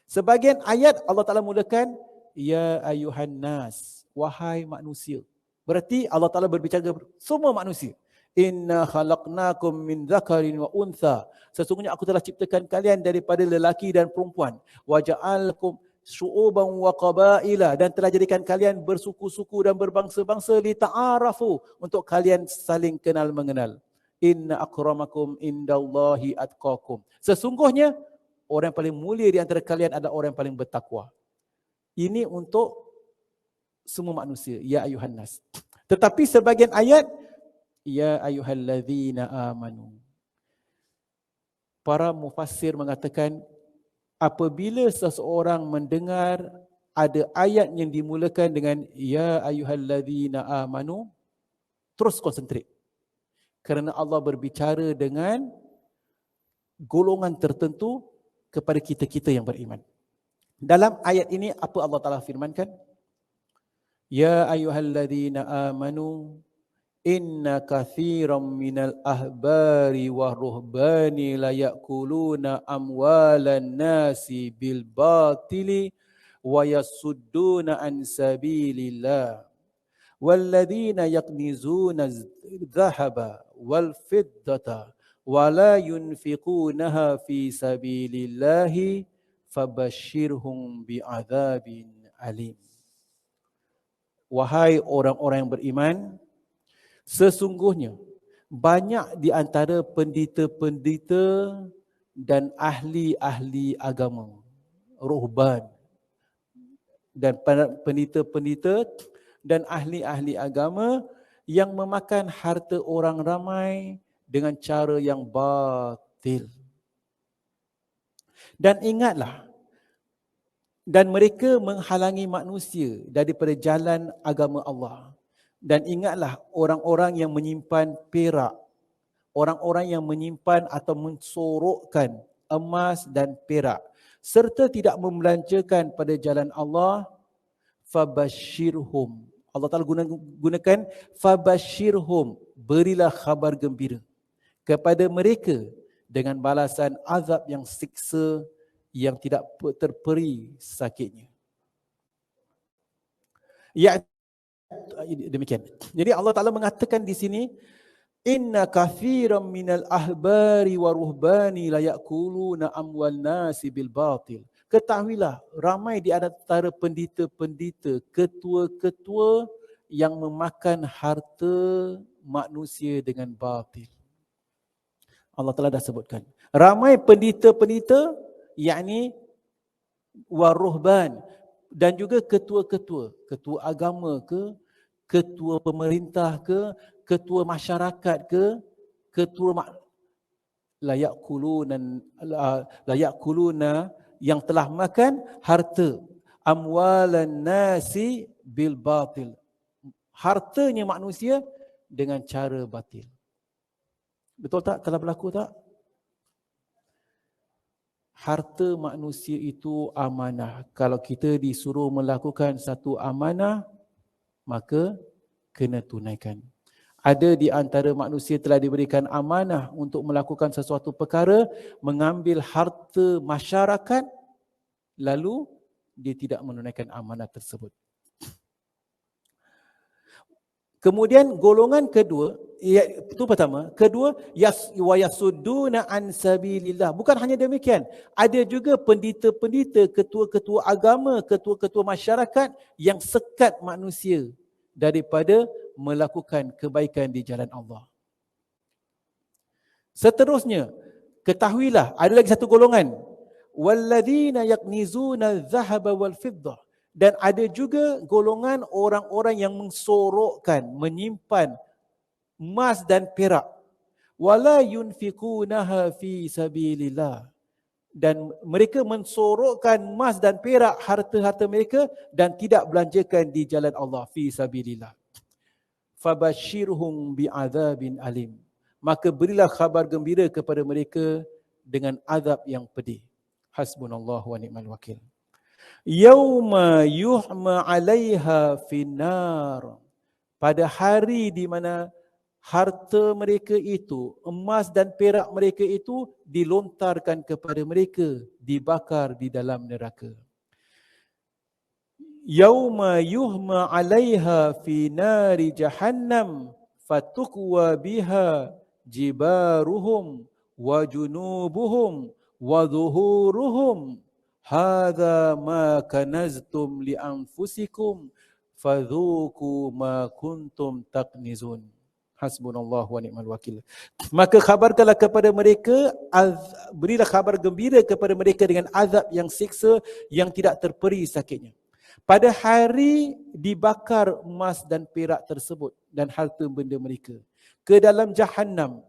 Sebagian ayat Allah Ta'ala mulakan, ya ayuhan nas, wahai manusia. Berarti Allah Ta'ala berbicara kepada semua manusia. Inna khalaqnakum min dzakarin wa untha. Sesungguhnya aku telah ciptakan kalian daripada lelaki dan perempuan. Wa ja'alkum syu'uban wa qabaila, dan telah jadikan kalian bersuku-suku dan berbangsa-bangsa li ta'arafu, untuk kalian saling kenal mengenal. Inna akramakum indallahi atqakum. Sesungguhnya orang yang paling mulia di antara kalian adalah orang yang paling bertakwa. Ini untuk semua manusia, ya ayuhan nas. Tetapi sebagian ayat ya ayyuhallazina amanu. Para mufassir mengatakan apabila seseorang mendengar ada ayat yang dimulakan dengan ya ayyuhallazina amanu, terus konsentrate. Kerana Allah berbicara dengan golongan tertentu kepada kita-kita yang beriman. Dalam ayat ini apa Allah Ta'ala firmankan? Ya ayyuhallazina amanu inna kathiran minal ahbari wa ruhbani la yakuluna amwalan nasi bil batili wa yasudduna an sabilillah walladzina yaknizuna dhahaba wal fiddata wa la yunfiqunaha fi sabilillahi fabashshirhum bi'adzabin alim. Wahai orang-orang yang beriman, sesungguhnya banyak di antara pendeta-pendeta dan ahli-ahli agama, ruhban, dan pendeta-pendeta dan ahli-ahli agama yang memakan harta orang ramai dengan cara yang batil. Dan ingatlah, dan mereka menghalangi manusia daripada jalan agama Allah. Dan ingatlah orang-orang yang menyimpan perak, orang-orang yang menyimpan atau mensorokkan emas dan perak, serta tidak membelanjakan pada jalan Allah, fabashirhum. Allah Ta'ala gunakan fabashirhum, berilah khabar gembira kepada mereka dengan balasan azab yang siksa yang tidak terperi sakitnya. Ya, demikian. Jadi Allah Ta'ala mengatakan di sini, inna kathiran minal ahbari wa ruhbani la yakuluna amwal nasi bil batil. Ketahuilah, ramai di antara pendeta-pendeta, ketua-ketua yang memakan harta manusia dengan batil. Allah Ta'ala dah sebutkan. Ramai pendeta-pendeta, yakni waruhban, dan juga ketua-ketua, ketua agama ke, ketua pemerintah ke, ketua masyarakat ke, ketua layak kuluna yang telah makan harta amwalan nasi bil batil, hartanya manusia dengan cara batil. Betul tak? Telah berlaku tak? Harta manusia itu amanah. Kalau kita disuruh melakukan satu amanah, maka kena tunaikan. Ada di antara manusia telah diberikan amanah untuk melakukan sesuatu perkara, mengambil harta masyarakat, lalu dia tidak menunaikan amanah tersebut. Kemudian golongan kedua, itu pertama. Kedua, wa yasudduna an sabilillah. Bukan hanya demikian, ada juga pendeta-pendeta, ketua-ketua agama, ketua-ketua masyarakat yang sekat manusia daripada melakukan kebaikan di jalan Allah. Seterusnya, ketahuilah ada lagi satu golongan, walladzina yaknizuna adh-dhahaba wal fiddah. Dan ada juga golongan orang-orang yang mensorokkan, menyimpan emas dan perak. Wala yunfiqunaha fi sabilillah. Dan mereka mensorokkan emas dan perak, harta-harta mereka, dan tidak belanjakan di jalan Allah, fi sabilillah. fabashirhum bi'adzabin alim. Maka berilah khabar gembira kepada mereka dengan azab yang pedih. Hasbunallahu wa ni'mal wakil. Yauma yuhma 'alaiha finnar. Pada hari di mana harta mereka itu, emas dan perak mereka itu dilontarkan kepada mereka, dibakar di dalam neraka. Yauma yuhma 'alaiha fi nari jahannam fatukwa biha jibaruhum wa junubuhum wa dhuhuruhum hadza ma kanaztum li anfusikum fadhuku ma kuntum taknizun. Hasbunallahu wa ni'mal wakil. Maka khabarkanlah kepada mereka, berilah khabar gembira kepada mereka dengan azab yang siksa yang tidak terperi sakitnya. Pada hari dibakar emas dan perak tersebut dan harta benda mereka ke dalam jahannam,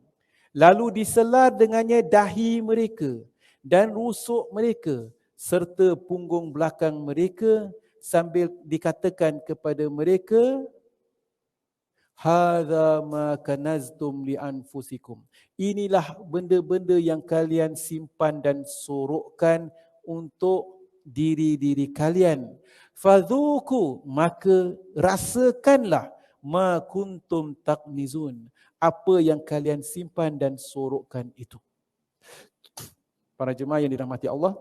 lalu diselar dengannya dahi mereka dan rusuk mereka serta punggung belakang mereka, sambil dikatakan kepada mereka, hadza ma kanaztum li anfusikum. Inilah benda-benda yang kalian simpan dan sorokkan untuk diri-diri kalian. Fadhuku, maka rasakanlah, ma kuntum taknizun, apa yang kalian simpan dan sorokkan itu. Para jemaah yang dirahmati Allah,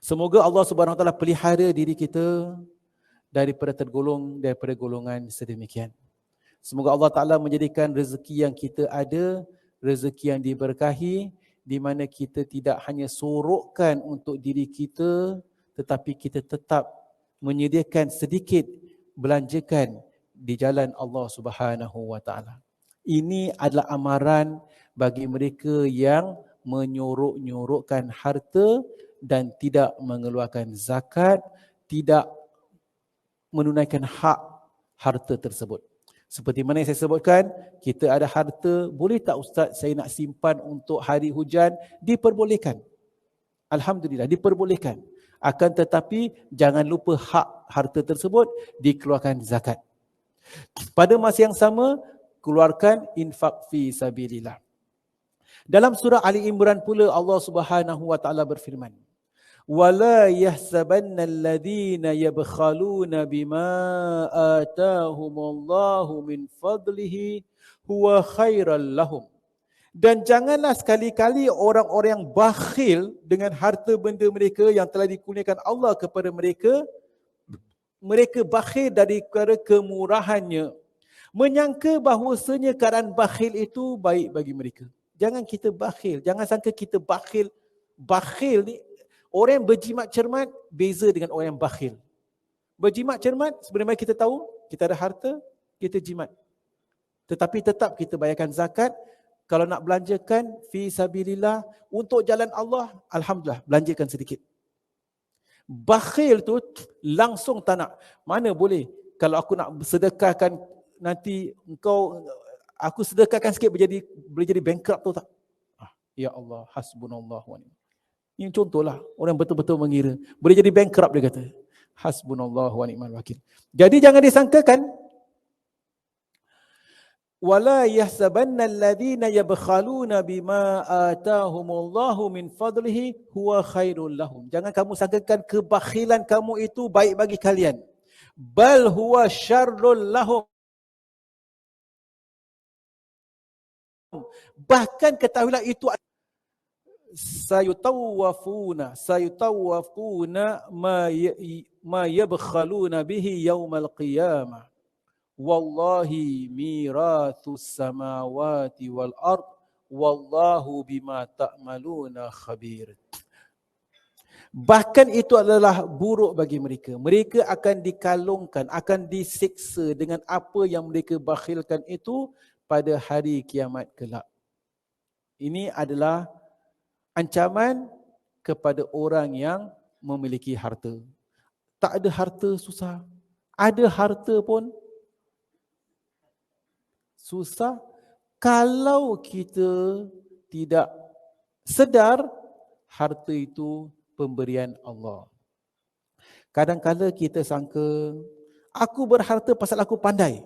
semoga Allah Subhanahu Wa Taala pelihara diri kita daripada golongan sedemikian. Semoga Allah Ta'ala menjadikan rezeki yang kita ada, rezeki yang diberkahi, di mana kita tidak hanya sorokkan untuk diri kita, tetapi kita tetap menyediakan sedikit belanjakan di jalan Allah Subhanahu Wa Ta'ala. Ini adalah amaran bagi mereka yang menyorok-nyorokkan harta dan tidak mengeluarkan zakat, tidak menunaikan hak harta tersebut. Seperti mana yang saya sebutkan, kita ada harta, boleh tak Ustaz saya nak simpan untuk hari hujan? Diperbolehkan. Alhamdulillah, diperbolehkan. Akan tetapi, jangan lupa hak harta tersebut dikeluarkan zakat. Pada masa yang sama, keluarkan infak fi sabilillah. Dalam surah Ali Imran pula Allah Subhanahu Wa Taala berfirman, وَلَا يَحْسَبَنَّ الَّذِينَ يَبْخَلُونَ بِمَا آتَاهُمُ اللَّهُ مِنْ فَضْلِهِ هُوَ خَيْرًا لَهُمْ. Dan janganlah sekali-kali orang-orang yang bakhil dengan harta benda mereka yang telah dikurniakan Allah kepada mereka, mereka bakhil daripada kemurahannya, menyangka bahawasanya keadaan bakhil itu baik bagi mereka. Jangan kita bakhil, jangan sangka kita bakhil. Bakhil ni, orang yang berjimat cermat beza dengan orang yang bakhil. Berjimat cermat, sebenarnya kita tahu, kita ada harta, kita jimat. Tetapi tetap kita bayarkan zakat. Kalau nak belanjakan, fi sabilillah, untuk jalan Allah, alhamdulillah, belanjakan sedikit. Bakhil tu langsung tak nak. Mana boleh, kalau aku nak sedekahkan, nanti engkau, aku sedekahkan sikit boleh jadi bankrupt tu tak? Ya Allah, hasbunallah wa ni'mal. Ini contohlah, orang betul-betul mengira. Boleh jadi bankrupt dia kata. Hasbunallah wa ni'mal wakil. Jadi jangan disangkakan, wala yahsabanna alladhina yabkhaluna bima atahumullahu min fadlihi huwa khairul lahum. Jangan kamu sangkakan kebakhilan kamu itu baik bagi kalian. Bal huwa syarrul lahum. Bahkan ketahuilah itu sayutawafuna ma yabkhaluna bihi yaumal qiyamah. Wallahi mirathus samawati wal ard wallahu bima ta'maluna khabir. Bahkan itu adalah buruk bagi mereka. Mereka akan dikalungkan, akan disiksa dengan apa yang mereka bakhilkan itu pada hari kiamat kelak. Ini adalah ancaman kepada orang yang memiliki harta. Tak ada harta susah. Ada harta pun susah kalau kita tidak sedar harta itu pemberian Allah. Kadang-kadang kita sangka, aku berharta pasal aku pandai.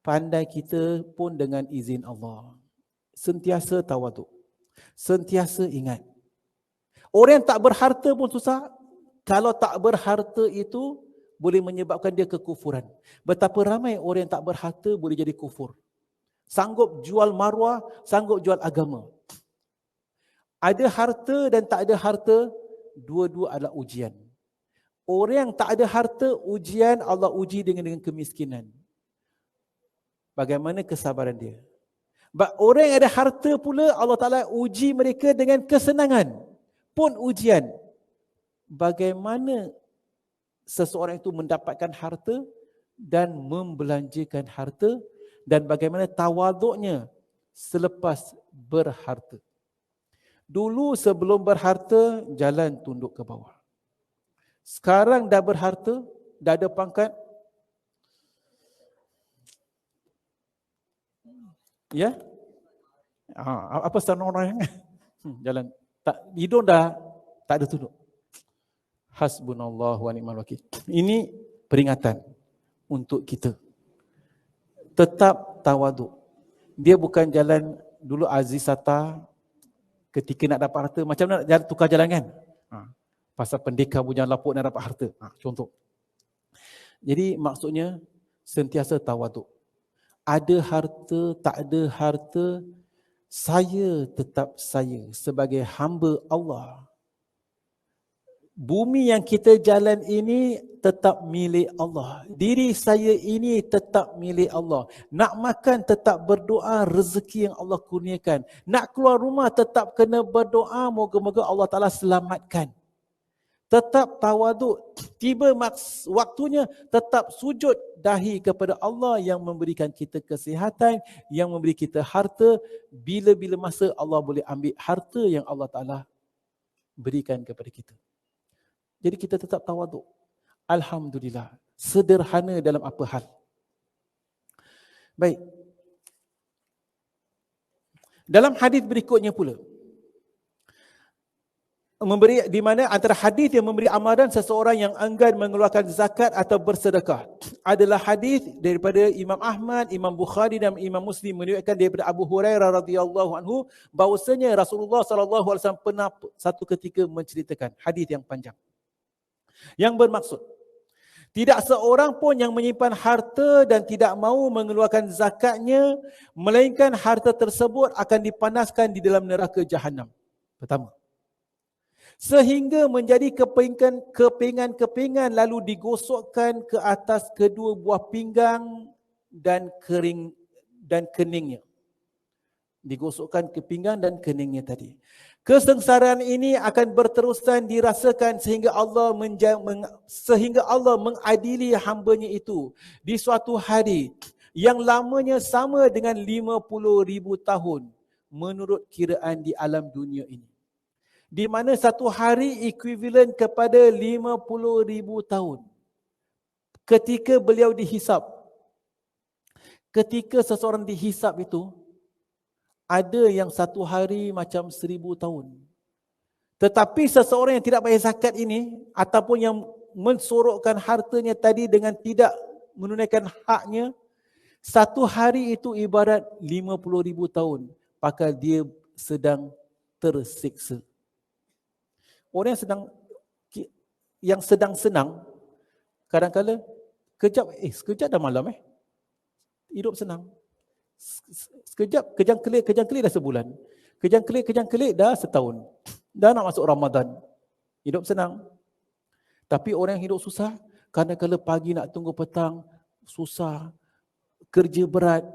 pandai kita pun dengan izin Allah. Sentiasa tawaduk. Sentiasa ingat. Orang yang tak berharta pun susah. Kalau tak berharta itu boleh menyebabkan dia kekufuran. Betapa ramai orang yang tak berharta boleh jadi kufur. Sanggup jual maruah, sanggup jual agama. Ada harta dan tak ada harta, dua-dua adalah ujian. Orang yang tak ada harta, ujian Allah uji dengan kemiskinan. Bagaimana kesabaran dia? Orang yang ada harta pula, Allah Ta'ala uji mereka dengan kesenangan. Pun ujian. Bagaimana seseorang itu mendapatkan harta dan membelanjakan harta, dan bagaimana tawaduknya selepas berharta. Dulu sebelum berharta, jalan tunduk ke bawah. Sekarang dah berharta, dah ada pangkat. Ya? Apa standar orang? Jalan. Hidung dah tak ada tunduk. Hasbunallah wa ni'mal wakil. Ini peringatan untuk kita. Tetap tawaduk. Dia bukan jalan dulu Aziz Sata ketika nak dapat harta. Macam mana nak tukar jalan kan? Pasal pendekar punya lapuk nak dapat harta. Contoh. Jadi maksudnya sentiasa tawaduk. Ada harta, tak ada harta, saya tetap saya sebagai hamba Allah. Bumi yang kita jalan ini tetap milik Allah. Diri saya ini tetap milik Allah. Nak makan tetap berdoa rezeki yang Allah kurniakan. Nak keluar rumah tetap kena berdoa moga-moga Allah Ta'ala selamatkan. Tetap tawaduk. Tiba waktunya tetap sujud dahi kepada Allah yang memberikan kita kesihatan, yang memberi kita harta. Bila-bila masa Allah boleh ambil harta yang Allah Ta'ala berikan kepada kita. Jadi kita tetap tawaduk. Alhamdulillah. Sederhana dalam apa hal. Baik. Dalam hadis berikutnya pula, memberi, di mana antara hadis yang memberi amaran seseorang yang enggan mengeluarkan zakat atau bersedekah adalah hadis daripada Imam Ahmad, Imam Bukhari dan Imam Muslim meriwayatkan daripada Abu Hurairah radhiyallahu anhu bahwasanya Rasulullah sallallahu alaihi wasallam pernah satu ketika menceritakan hadis yang panjang yang bermaksud tidak seorang pun yang menyimpan harta dan tidak mahu mengeluarkan zakatnya melainkan harta tersebut akan dipanaskan di dalam neraka Jahannam. Pertama, sehingga menjadi kepingan-kepingan lalu digosokkan ke atas kedua buah pinggang dan keningnya. Digosokkan ke pinggang dan keningnya tadi. Kesengsaraan ini akan berterusan dirasakan sehingga Allah mengadili hambanya itu di suatu hari yang lamanya sama dengan 50,000 tahun menurut kiraan di alam dunia ini. Di mana satu hari ekuivalen kepada 50,000 tahun. Ketika beliau dihisap, ketika seseorang dihisap itu, ada yang satu hari macam 1000 tahun. Tetapi seseorang yang tidak bayar zakat ini, ataupun yang mensorokkan hartanya tadi dengan tidak menunaikan haknya, satu hari itu ibarat 50,000 tahun. Maka dia sedang tersiksa. Orang yang sedang senang, kadang-kadang sekejap dah malam hidup senang. Sekejap, kejang kelik dah sebulan. Kejang kelik dah setahun. Dah nak masuk Ramadan. Hidup senang. Tapi orang yang hidup susah, kadang-kadang pagi nak tunggu petang, susah, kerja berat.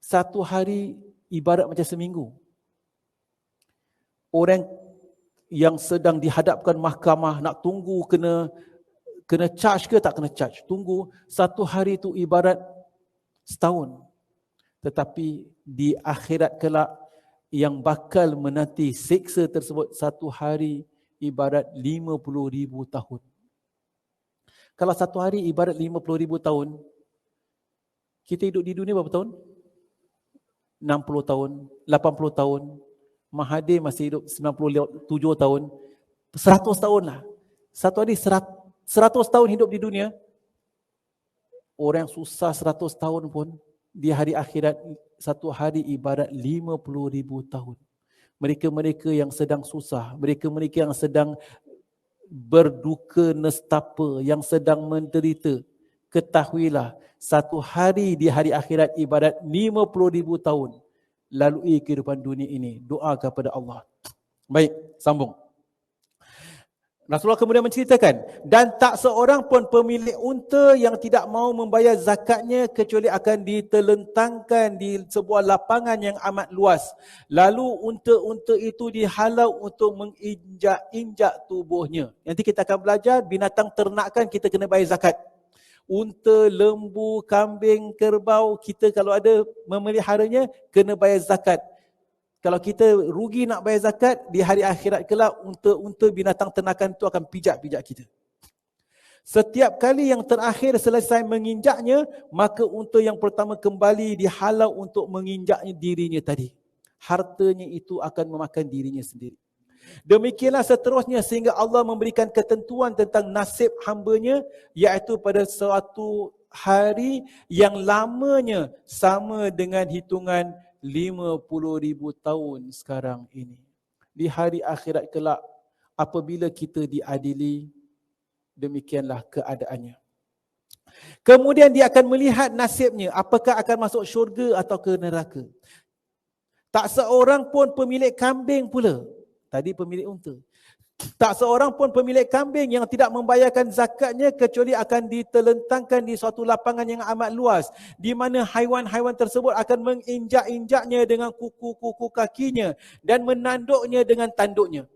Satu hari ibarat macam seminggu. Orang yang sedang dihadapkan mahkamah nak tunggu kena charge ke tak kena charge. Tunggu satu hari itu ibarat setahun. Tetapi di akhirat kelak yang bakal menanti siksa tersebut satu hari ibarat 50,000 tahun. Kalau satu hari ibarat 50,000 tahun, kita hidup di dunia berapa tahun? 60 tahun, 80 tahun. Mahathir masih hidup 97 tahun. 100 tahun lah. Satu hari 100 tahun hidup di dunia. Orang yang susah 100 tahun pun Di hari akhirat, satu hari ibarat 50,000 tahun. Mereka-mereka yang sedang susah, mereka-mereka yang sedang berduka nestapa, yang sedang menderita, ketahuilah satu hari di hari akhirat ibarat 50,000 tahun lalui kehidupan dunia ini. Doa kepada Allah. Baik, sambung. Rasulullah kemudian menceritakan, dan tak seorang pun pemilik unta yang tidak mau membayar zakatnya kecuali akan ditelentangkan di sebuah lapangan yang amat luas. Lalu unta-unta itu dihalau untuk menginjak-injak tubuhnya. Nanti kita akan belajar binatang ternakan kita kena bayar zakat. Unta, lembu, kambing, kerbau, kita kalau ada memeliharanya kena bayar zakat. Kalau kita rugi nak bayar zakat, di hari akhirat kelak unta-unta binatang ternakan itu akan pijak-pijak kita. Setiap kali yang terakhir selesai menginjaknya, maka unta yang pertama kembali dihalau untuk menginjaknya dirinya tadi. Hartanya itu akan memakan dirinya sendiri. Demikianlah seterusnya sehingga Allah memberikan ketentuan tentang nasib hambanya, iaitu pada suatu hari yang lamanya sama dengan hitungan 50,000 tahun sekarang ini. Di hari akhirat kelak, apabila kita diadili, demikianlah keadaannya. Kemudian dia akan melihat nasibnya, apakah akan masuk syurga atau ke neraka. Tak seorang pun pemilik kambing pula. Tadi pemilik unta. Tak seorang pun pemilik kambing yang tidak membayarkan zakatnya kecuali akan ditelentangkan di suatu lapangan yang amat luas, di mana haiwan-haiwan tersebut akan menginjak-injaknya dengan kuku-kuku kakinya dan menanduknya dengan tanduknya.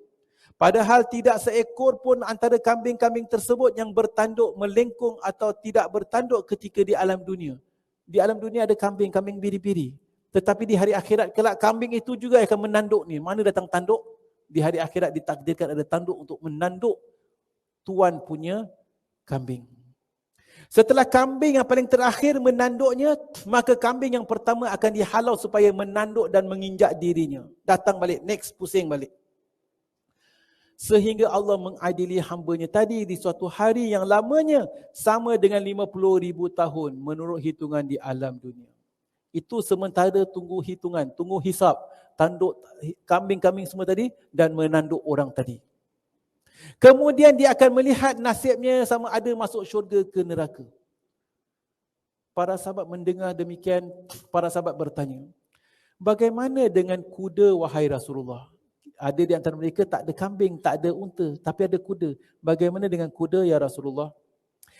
Padahal tidak seekor pun antara kambing-kambing tersebut yang bertanduk, melengkung atau tidak bertanduk ketika di alam dunia. Di alam dunia ada kambing-kambing biri-biri. Tetapi di hari akhirat kelak kambing itu juga akan menanduk ni. Mana datang tanduk? Di hari akhirat ditakdirkan ada tanduk untuk menanduk tuan punya kambing. Setelah kambing yang paling terakhir menanduknya, maka kambing yang pertama akan dihalau supaya menanduk dan menginjak dirinya. Datang balik, next pusing balik. Sehingga Allah mengadili hambanya tadi di suatu hari yang lamanya sama dengan 50,000 tahun menurut hitungan di alam dunia. Itu sementara tunggu hitungan, tunggu hisap, tanduk kambing-kambing semua tadi dan menanduk orang tadi. Kemudian dia akan melihat nasibnya sama ada masuk syurga ke neraka. Para sahabat mendengar demikian, para sahabat bertanya, bagaimana dengan kuda wahai Rasulullah? Ada di antara mereka tak ada kambing, tak ada unta, tapi ada kuda. Bagaimana dengan kuda ya Rasulullah?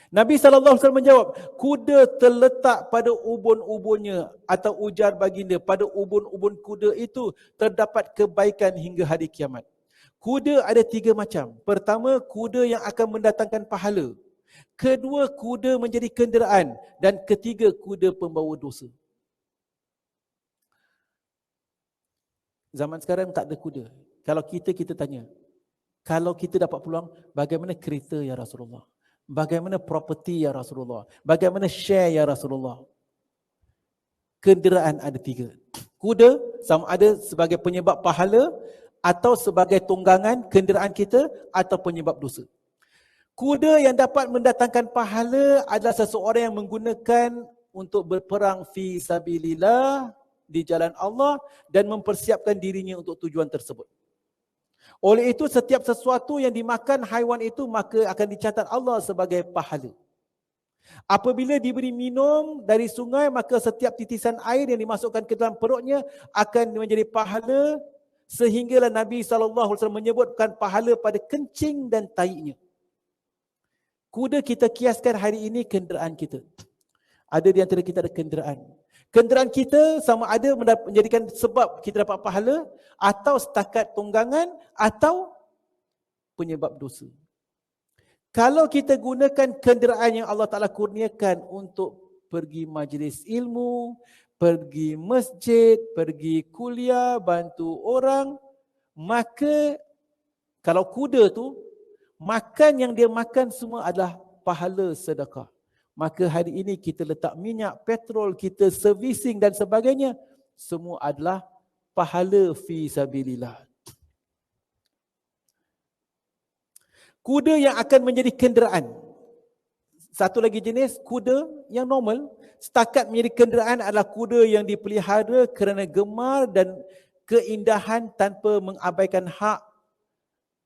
Nabi SAW menjawab, kuda terletak pada ubun-ubunnya atau ujar baginda, pada ubun-ubun kuda itu terdapat kebaikan hingga hari kiamat. Kuda ada 3 macam. Pertama, kuda yang akan mendatangkan pahala. Kedua, kuda menjadi kenderaan. Dan ketiga, kuda pembawa dosa. Zaman sekarang tak ada kuda. Kalau kita tanya, kalau kita dapat peluang, bagaimana kereta ya Rasulullah? Bagaimana properti ya Rasulullah? Bagaimana share ya Rasulullah? Kenderaan ada 3. Kuda sama ada sebagai penyebab pahala atau sebagai tunggangan kenderaan kita atau penyebab dosa. Kuda yang dapat mendatangkan pahala adalah seseorang yang menggunakan untuk berperang fi sabilillah di jalan Allah dan mempersiapkan dirinya untuk tujuan tersebut. Oleh itu setiap sesuatu yang dimakan haiwan itu maka akan dicatat Allah sebagai pahala. Apabila diberi minum dari sungai maka setiap titisan air yang dimasukkan ke dalam perutnya akan menjadi pahala sehinggalah Nabi SAW menyebutkan pahala pada kencing dan taiknya. Kuda kita kiaskan hari ini kenderaan kita. Ada di antara kita ada kenderaan. Kenderaan kita sama ada menjadikan sebab kita dapat pahala atau setakat tunggangan atau penyebab dosa. Kalau kita gunakan kenderaan yang Allah Ta'ala kurniakan untuk pergi majlis ilmu, pergi masjid, pergi kuliah, bantu orang, maka kalau kuda tu, makan yang dia makan semua adalah pahala sedekah. Maka hari ini kita letak minyak, petrol, kita servicing dan sebagainya, semua adalah pahala fi sabilillah. Kuda yang akan menjadi kenderaan. Satu lagi jenis kuda yang normal, setakat menjadi kenderaan adalah kuda yang dipelihara kerana gemar dan keindahan tanpa mengabaikan hak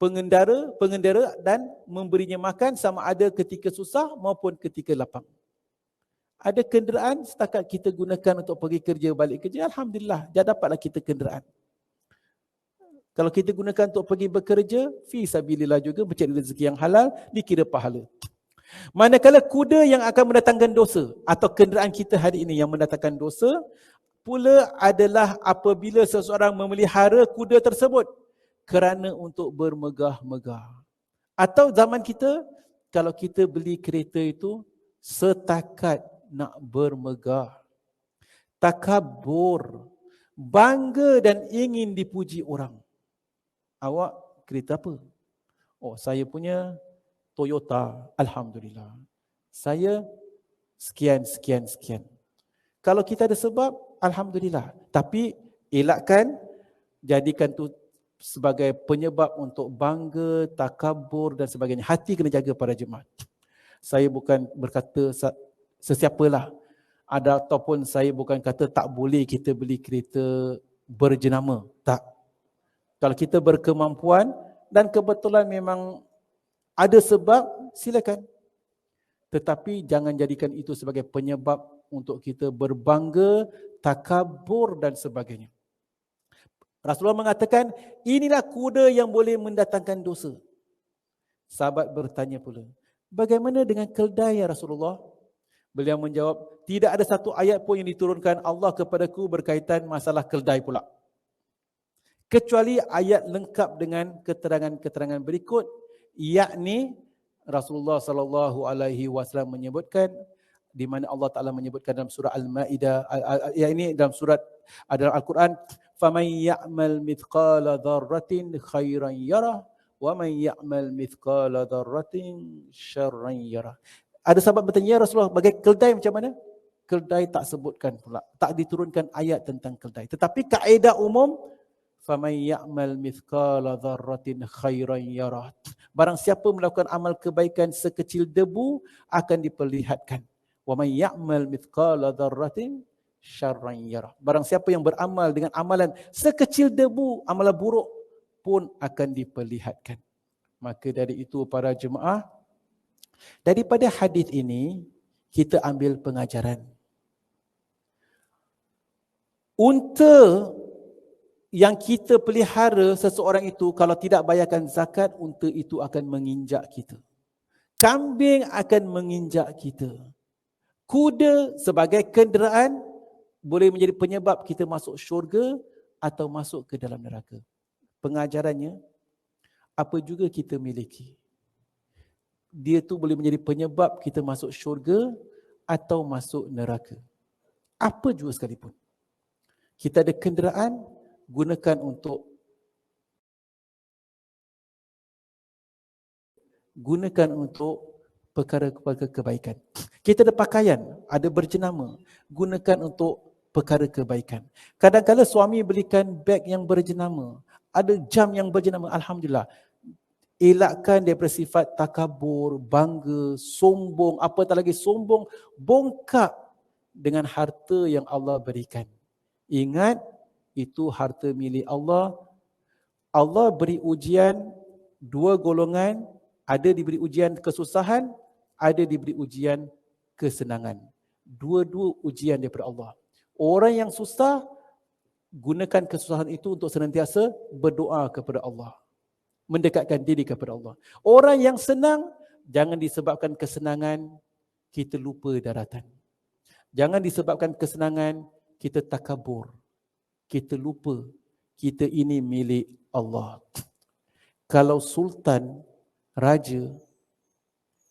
pengendara dan memberinya makan sama ada ketika susah maupun ketika lapang. Ada kenderaan setakat kita gunakan untuk pergi kerja, balik kerja, alhamdulillah, dah dapatlah kita kenderaan. Kalau kita gunakan untuk pergi bekerja, fi sabilillah juga, mencari rezeki yang halal, dikira pahala. Manakala kuda yang akan mendatangkan dosa atau kenderaan kita hari ini yang mendatangkan dosa pula adalah apabila seseorang memelihara kuda tersebut kerana untuk bermegah-megah. Atau zaman kita, kalau kita beli kereta itu setakat nak bermegah, takabur, bangga dan ingin dipuji orang. Awak kereta apa? Oh, saya punya Toyota, alhamdulillah. Saya sekian. Kalau kita ada sebab, alhamdulillah. Tapi elakkan, jadikan tu sebagai penyebab untuk bangga, takabur dan sebagainya. Hati kena jaga para jemaat. Saya bukan berkata sesiapalah, ataupun saya bukan kata tak boleh kita beli kereta berjenama. Tak. Kalau kita berkemampuan dan kebetulan memang ada sebab, silakan. Tetapi jangan jadikan itu sebagai penyebab untuk kita berbangga, takabur dan sebagainya. Rasulullah mengatakan, inilah kuda yang boleh mendatangkan dosa. Sahabat bertanya pula, bagaimana dengan keldai ya Rasulullah? Beliau menjawab, tidak ada satu ayat pun yang diturunkan Allah kepadaku berkaitan masalah keldai pula. Kecuali ayat lengkap dengan keterangan-keterangan berikut, yakni Rasulullah sallallahu alaihi wasallam menyebutkan, di mana Allah Taala menyebutkan dalam surah Al-Maidah, ini dalam surat adalah Al-Quran, faman ya'mal mithqala dzarratin khairan yarah wa man ya'mal mithqala dzarratin syarran yarah. Ada sahabat bertanya, ya Rasulullah, bagai keldai macam mana? Keldai tak sebutkan pula, tak diturunkan ayat tentang keldai. Tetapi kaedah umum, faman ya'mal mithqala dzarratin khairan yarah. Barang siapa melakukan amal kebaikan sekecil debu akan diperlihatkan. Wa man ya'mal mithqala dzarratin syarran yarah. Barang siapa yang beramal dengan amalan sekecil debu, amalan buruk pun akan diperlihatkan. Maka dari itu para jemaah, daripada hadis ini kita ambil pengajaran. Unta yang kita pelihara seseorang itu, kalau tidak bayarkan zakat, unta itu akan menginjak kita. Kambing akan menginjak kita. Kuda sebagai kenderaan boleh menjadi penyebab kita masuk syurga atau masuk ke dalam neraka. Pengajarannya, apa juga kita miliki, dia tu boleh menjadi penyebab kita masuk syurga atau masuk neraka. Apa juga sekalipun. Kita ada kenderaan, gunakan untuk perkara-perkara kebaikan. Kita ada pakaian, ada berjenama, gunakan untuk perkara kebaikan. Kadang-kadang suami belikan beg yang berjenama, ada jam yang berjenama, alhamdulillah. Elakkan daripada sifat takabur, bangga, sombong, apatah lagi sombong, bongkak dengan harta yang Allah berikan. Ingat, itu harta milik Allah. Allah beri ujian dua golongan, ada diberi ujian kesusahan, ada diberi ujian kesenangan. Dua-dua ujian daripada Allah. Orang yang susah, gunakan kesusahan itu untuk senantiasa berdoa kepada Allah, mendekatkan diri kepada Allah. Orang yang senang, jangan disebabkan kesenangan kita lupa daratan. Jangan disebabkan kesenangan kita takabur, kita lupa kita ini milik Allah. Kalau sultan, raja,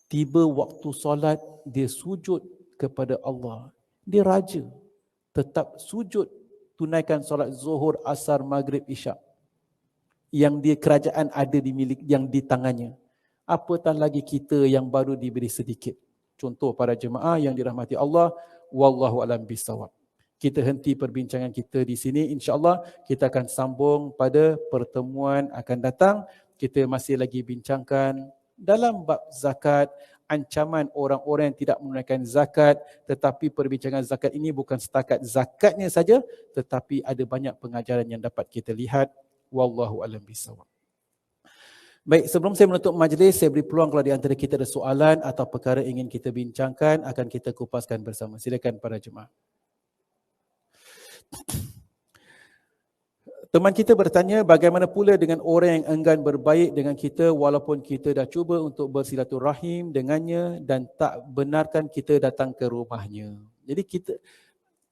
tiba waktu solat, dia sujud kepada Allah. Dia raja, tetap sujud, tunaikan solat zuhur, asar, maghrib, isyak. Yang dia kerajaan ada di milik, yang di tangannya. Apatah lagi kita yang baru diberi sedikit. Contoh para jemaah yang dirahmati Allah, wallahu alam bisawab. Kita henti perbincangan kita di sini. InsyaAllah kita akan sambung pada pertemuan akan datang. Kita masih lagi bincangkan dalam bab zakat, ancaman orang-orang yang tidak menunaikan zakat, tetapi perbincangan zakat ini bukan setakat zakatnya saja, tetapi ada banyak pengajaran yang dapat kita lihat. Wallahu a'lam bishawab. Baik, sebelum saya menutup majlis, saya beri peluang kalau di antara kita ada soalan atau perkara ingin kita bincangkan, akan kita kupaskan bersama. Silakan para jemaah. Teman kita bertanya, bagaimana pula dengan orang yang enggan berbaik dengan kita walaupun kita dah cuba untuk bersilaturahim dengannya dan tak benarkan kita datang ke rumahnya. Jadi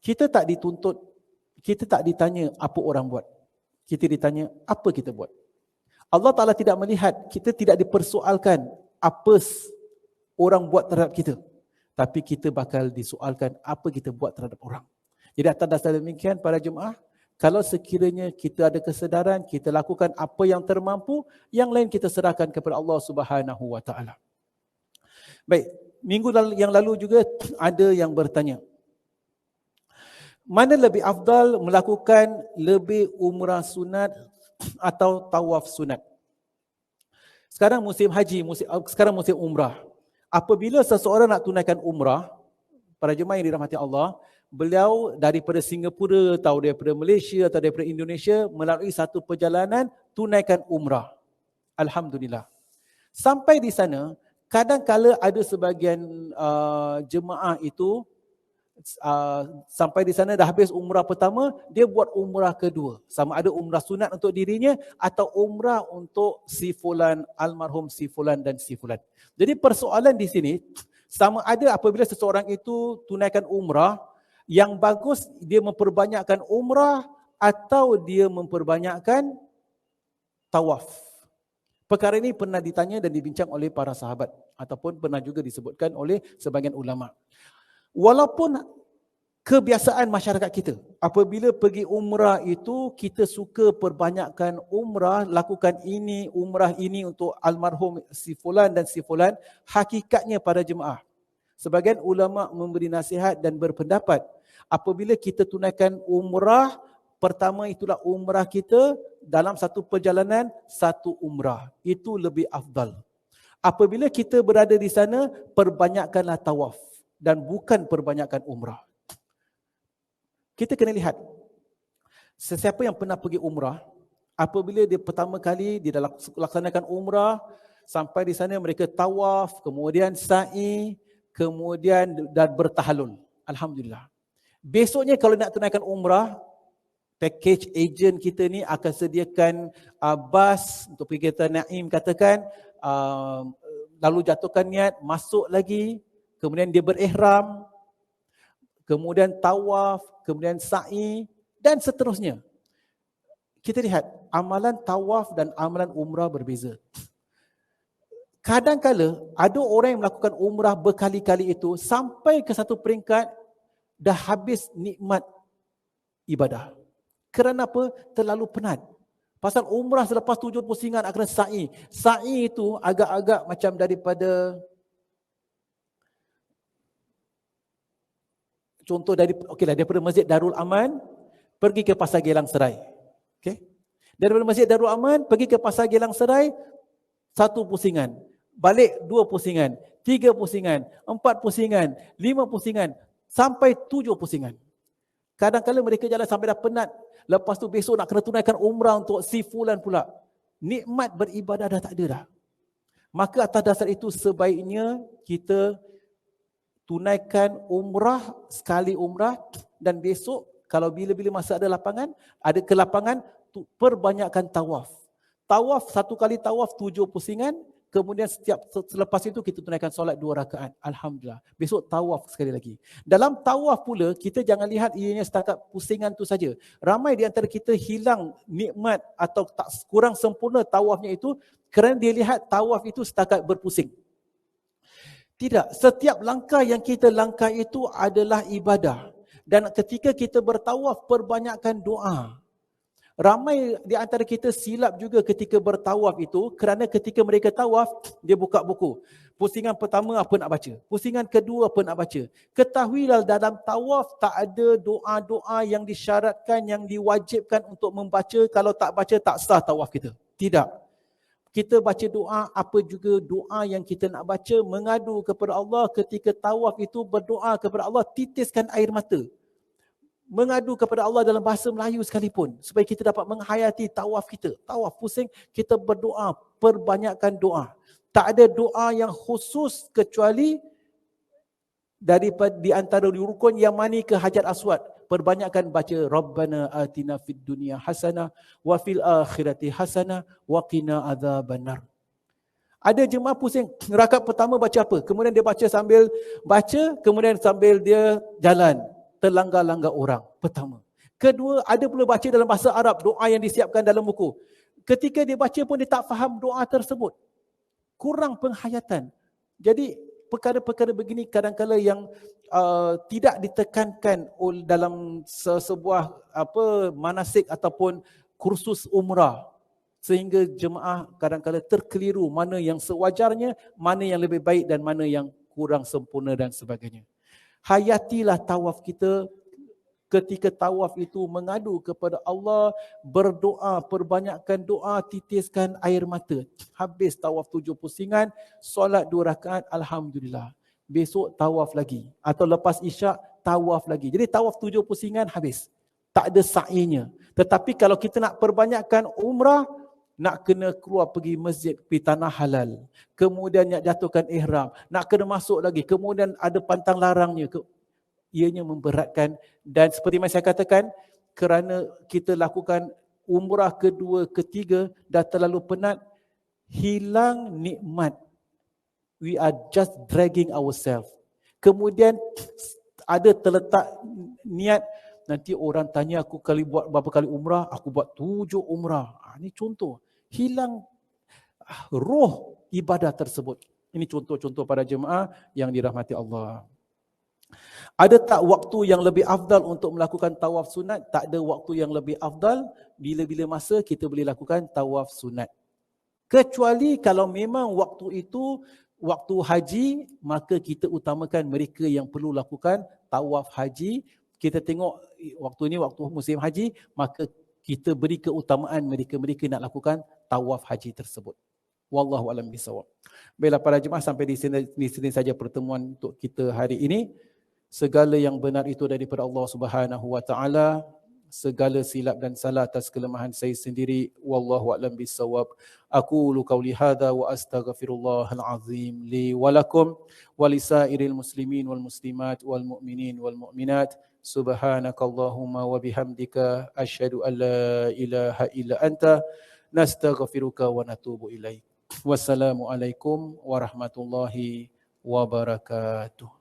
kita tak dituntut, kita tak ditanya apa orang buat. Kita ditanya apa kita buat. Allah Ta'ala tidak melihat, kita tidak dipersoalkan apa orang buat terhadap kita. Tapi kita bakal disoalkan apa kita buat terhadap orang. Jadi atas dasar demikian para jemaah, kalau sekiranya kita ada kesedaran, kita lakukan apa yang termampu, yang lain kita serahkan kepada Allah Subhanahu Wa Taala. Baik, minggu yang lalu juga ada yang bertanya, mana lebih afdal melakukan lebih umrah sunat atau tawaf sunat? Sekarang musim haji, sekarang musim umrah. Apabila seseorang nak tunaikan umrah, para jemaah yang dirahmati Allah, beliau daripada Singapura atau daripada Malaysia atau daripada Indonesia melalui satu perjalanan tunaikan umrah. Alhamdulillah. Sampai di sana, kadang-kala ada sebahagian jemaah itu sampai di sana dah habis umrah pertama, dia buat umrah kedua. Sama ada umrah sunat untuk dirinya atau umrah untuk si fulan, almarhum si fulan dan si fulan. Jadi persoalan di sini, sama ada apabila seseorang itu tunaikan umrah, yang bagus dia memperbanyakkan umrah atau dia memperbanyakkan tawaf. Perkara ini pernah ditanya dan dibincang oleh para sahabat ataupun pernah juga disebutkan oleh sebagian ulama. Walaupun kebiasaan masyarakat kita, apabila pergi umrah itu kita suka perbanyakkan umrah, lakukan ini, umrah ini untuk almarhum si fulan dan si fulan, hakikatnya para jemaah, sebagian ulama memberi nasihat dan berpendapat, apabila kita tunaikan umrah, pertama itulah umrah kita dalam satu perjalanan, satu umrah. Itu lebih afdal. Apabila kita berada di sana, perbanyakkanlah tawaf dan bukan perbanyakkan umrah. Kita kena lihat, sesiapa yang pernah pergi umrah, apabila dia pertama kali dia dah laksanakan umrah, sampai di sana mereka tawaf, kemudian sa'i, kemudian dan bertahalul. Alhamdulillah. Besoknya kalau nak tunaikan umrah, package agent kita ni akan sediakan bas untuk pergi ke Naim katakan, lalu jatuhkan niat, masuk lagi, kemudian dia berihram, kemudian tawaf, kemudian sa'i dan seterusnya. Kita lihat amalan tawaf dan amalan umrah berbeza. Kadang-kala ada orang yang melakukan umrah berkali-kali itu sampai ke satu peringkat dah habis nikmat ibadah. Kerana apa? Terlalu penat. Pasal umrah selepas 7 pusingan akan sa'i. Sa'i itu agak-agak macam daripada, contoh daripada Masjid Darul Aman pergi ke Pasar Gelang Serai. Okey. Daripada Masjid Darul Aman pergi ke Pasar Gelang Serai 1 pusingan. Balik 2 pusingan, 3 pusingan, 4 pusingan, 5 pusingan, sampai 7 pusingan. Kadang-kadang mereka jalan sampai dah penat. Lepas tu besok nak kena tunaikan umrah untuk si fulan pula. Nikmat beribadah dah tak ada dah. Maka atas dasar itu sebaiknya kita tunaikan umrah, sekali umrah, dan besok kalau bila-bila masa ada lapangan, ada kelapangan, perbanyakkan tawaf. Tawaf, 1 kali tawaf 7 pusingan, kemudian selepas itu kita tunaikan solat 2 rakaat. Alhamdulillah. Besok tawaf sekali lagi. Dalam tawaf pula, kita jangan lihat ianya setakat pusingan tu saja. Ramai di antara kita hilang nikmat atau tak kurang sempurna tawafnya itu kerana dia lihat tawaf itu setakat berpusing. Tidak, setiap langkah yang kita langkah itu adalah ibadah. Dan ketika kita bertawaf, perbanyakkan doa. Ramai di antara kita silap juga ketika bertawaf itu kerana ketika mereka tawaf, dia buka buku. Pusingan pertama apa nak baca? Pusingan kedua apa nak baca? Ketahuilah dalam tawaf tak ada doa-doa yang disyaratkan, yang diwajibkan untuk membaca. Kalau tak baca tak sah tawaf kita. Tidak. Kita baca doa, apa juga doa yang kita nak baca, mengadu kepada Allah ketika tawaf itu, berdoa kepada Allah, titiskan air mata. Mengadu kepada Allah dalam bahasa Melayu sekalipun, supaya kita dapat menghayati tawaf kita. Tawaf pusing, kita berdoa, perbanyakkan doa. Tak ada doa yang khusus kecuali daripada di antara rukun yang mani ke Hajar Aswad. Perbanyakkan baca Rabbana atina fid dunya hasanah wa fil akhirati hasanah wa qina adzabannar. Ada jemaah pusing, rakaat pertama baca apa? Kemudian dia baca sambil baca, kemudian sambil dia jalan, terlanggar-langgar orang. Pertama. Kedua, ada pula baca dalam bahasa Arab, doa yang disiapkan dalam buku. Ketika dia baca pun dia tak faham doa tersebut. Kurang penghayatan. Jadi perkara-perkara begini kadang-kadang yang tidak ditekankan dalam sebuah manasik ataupun kursus umrah, sehingga jemaah kadang-kadang terkeliru mana yang sewajarnya, mana yang lebih baik dan mana yang kurang sempurna dan sebagainya. Hayatilah tawaf kita. Ketika tawaf itu mengadu kepada Allah, berdoa, perbanyakkan doa, titiskan air mata. Habis tawaf 7 pusingan, solat 2 rakaat, alhamdulillah. Besok tawaf lagi. Atau lepas isyak, tawaf lagi. Jadi tawaf 7 pusingan habis. Tak ada sa'inya. Tetapi kalau kita nak perbanyakkan umrah, nak kena keluar pergi masjid, pergi tanah halal. Kemudian nak jatuhkan ihram. Nak kena masuk lagi. Kemudian ada pantang larangnya. Ianya memberatkan, dan seperti yang saya katakan, kerana kita lakukan umrah kedua, ketiga, dah terlalu penat, hilang nikmat. We are just dragging ourselves. Kemudian ada terletak niat, nanti orang tanya aku buat berapa kali umrah, aku buat 7 umrah. Ini contoh. Hilang roh ibadah tersebut. Ini contoh-contoh para jemaah yang dirahmati Allah. Ada tak waktu yang lebih afdal untuk melakukan tawaf sunat? Tak ada waktu yang lebih afdal. Bila-bila masa kita boleh lakukan tawaf sunat. Kecuali kalau memang waktu itu waktu haji, maka kita utamakan mereka yang perlu lakukan tawaf haji. Kita tengok waktu ini waktu musim haji, maka kita beri keutamaan mereka-mereka nak lakukan tawaf haji tersebut. Wallahu a'lam bishawab. Baiklah para jemaah, sampai di sini saja pertemuan untuk kita hari ini. Segala yang benar itu daripada Allah Subhanahu wa taala. Segala silap dan salah atas kelemahan saya sendiri. Wallahu a'lam bishawab. Aqulu qauli hadza wa astaghfirullahal azim li wa lakum wa lisairil muslimin wal muslimat wal mu'minin wal mu'minat. Subhanakallahumma wa bihamdika asyhadu an la ilaha illa anta nastaghfiruka wa natubu ilaik. Wassalamualaikum warahmatullahi wabarakatuh.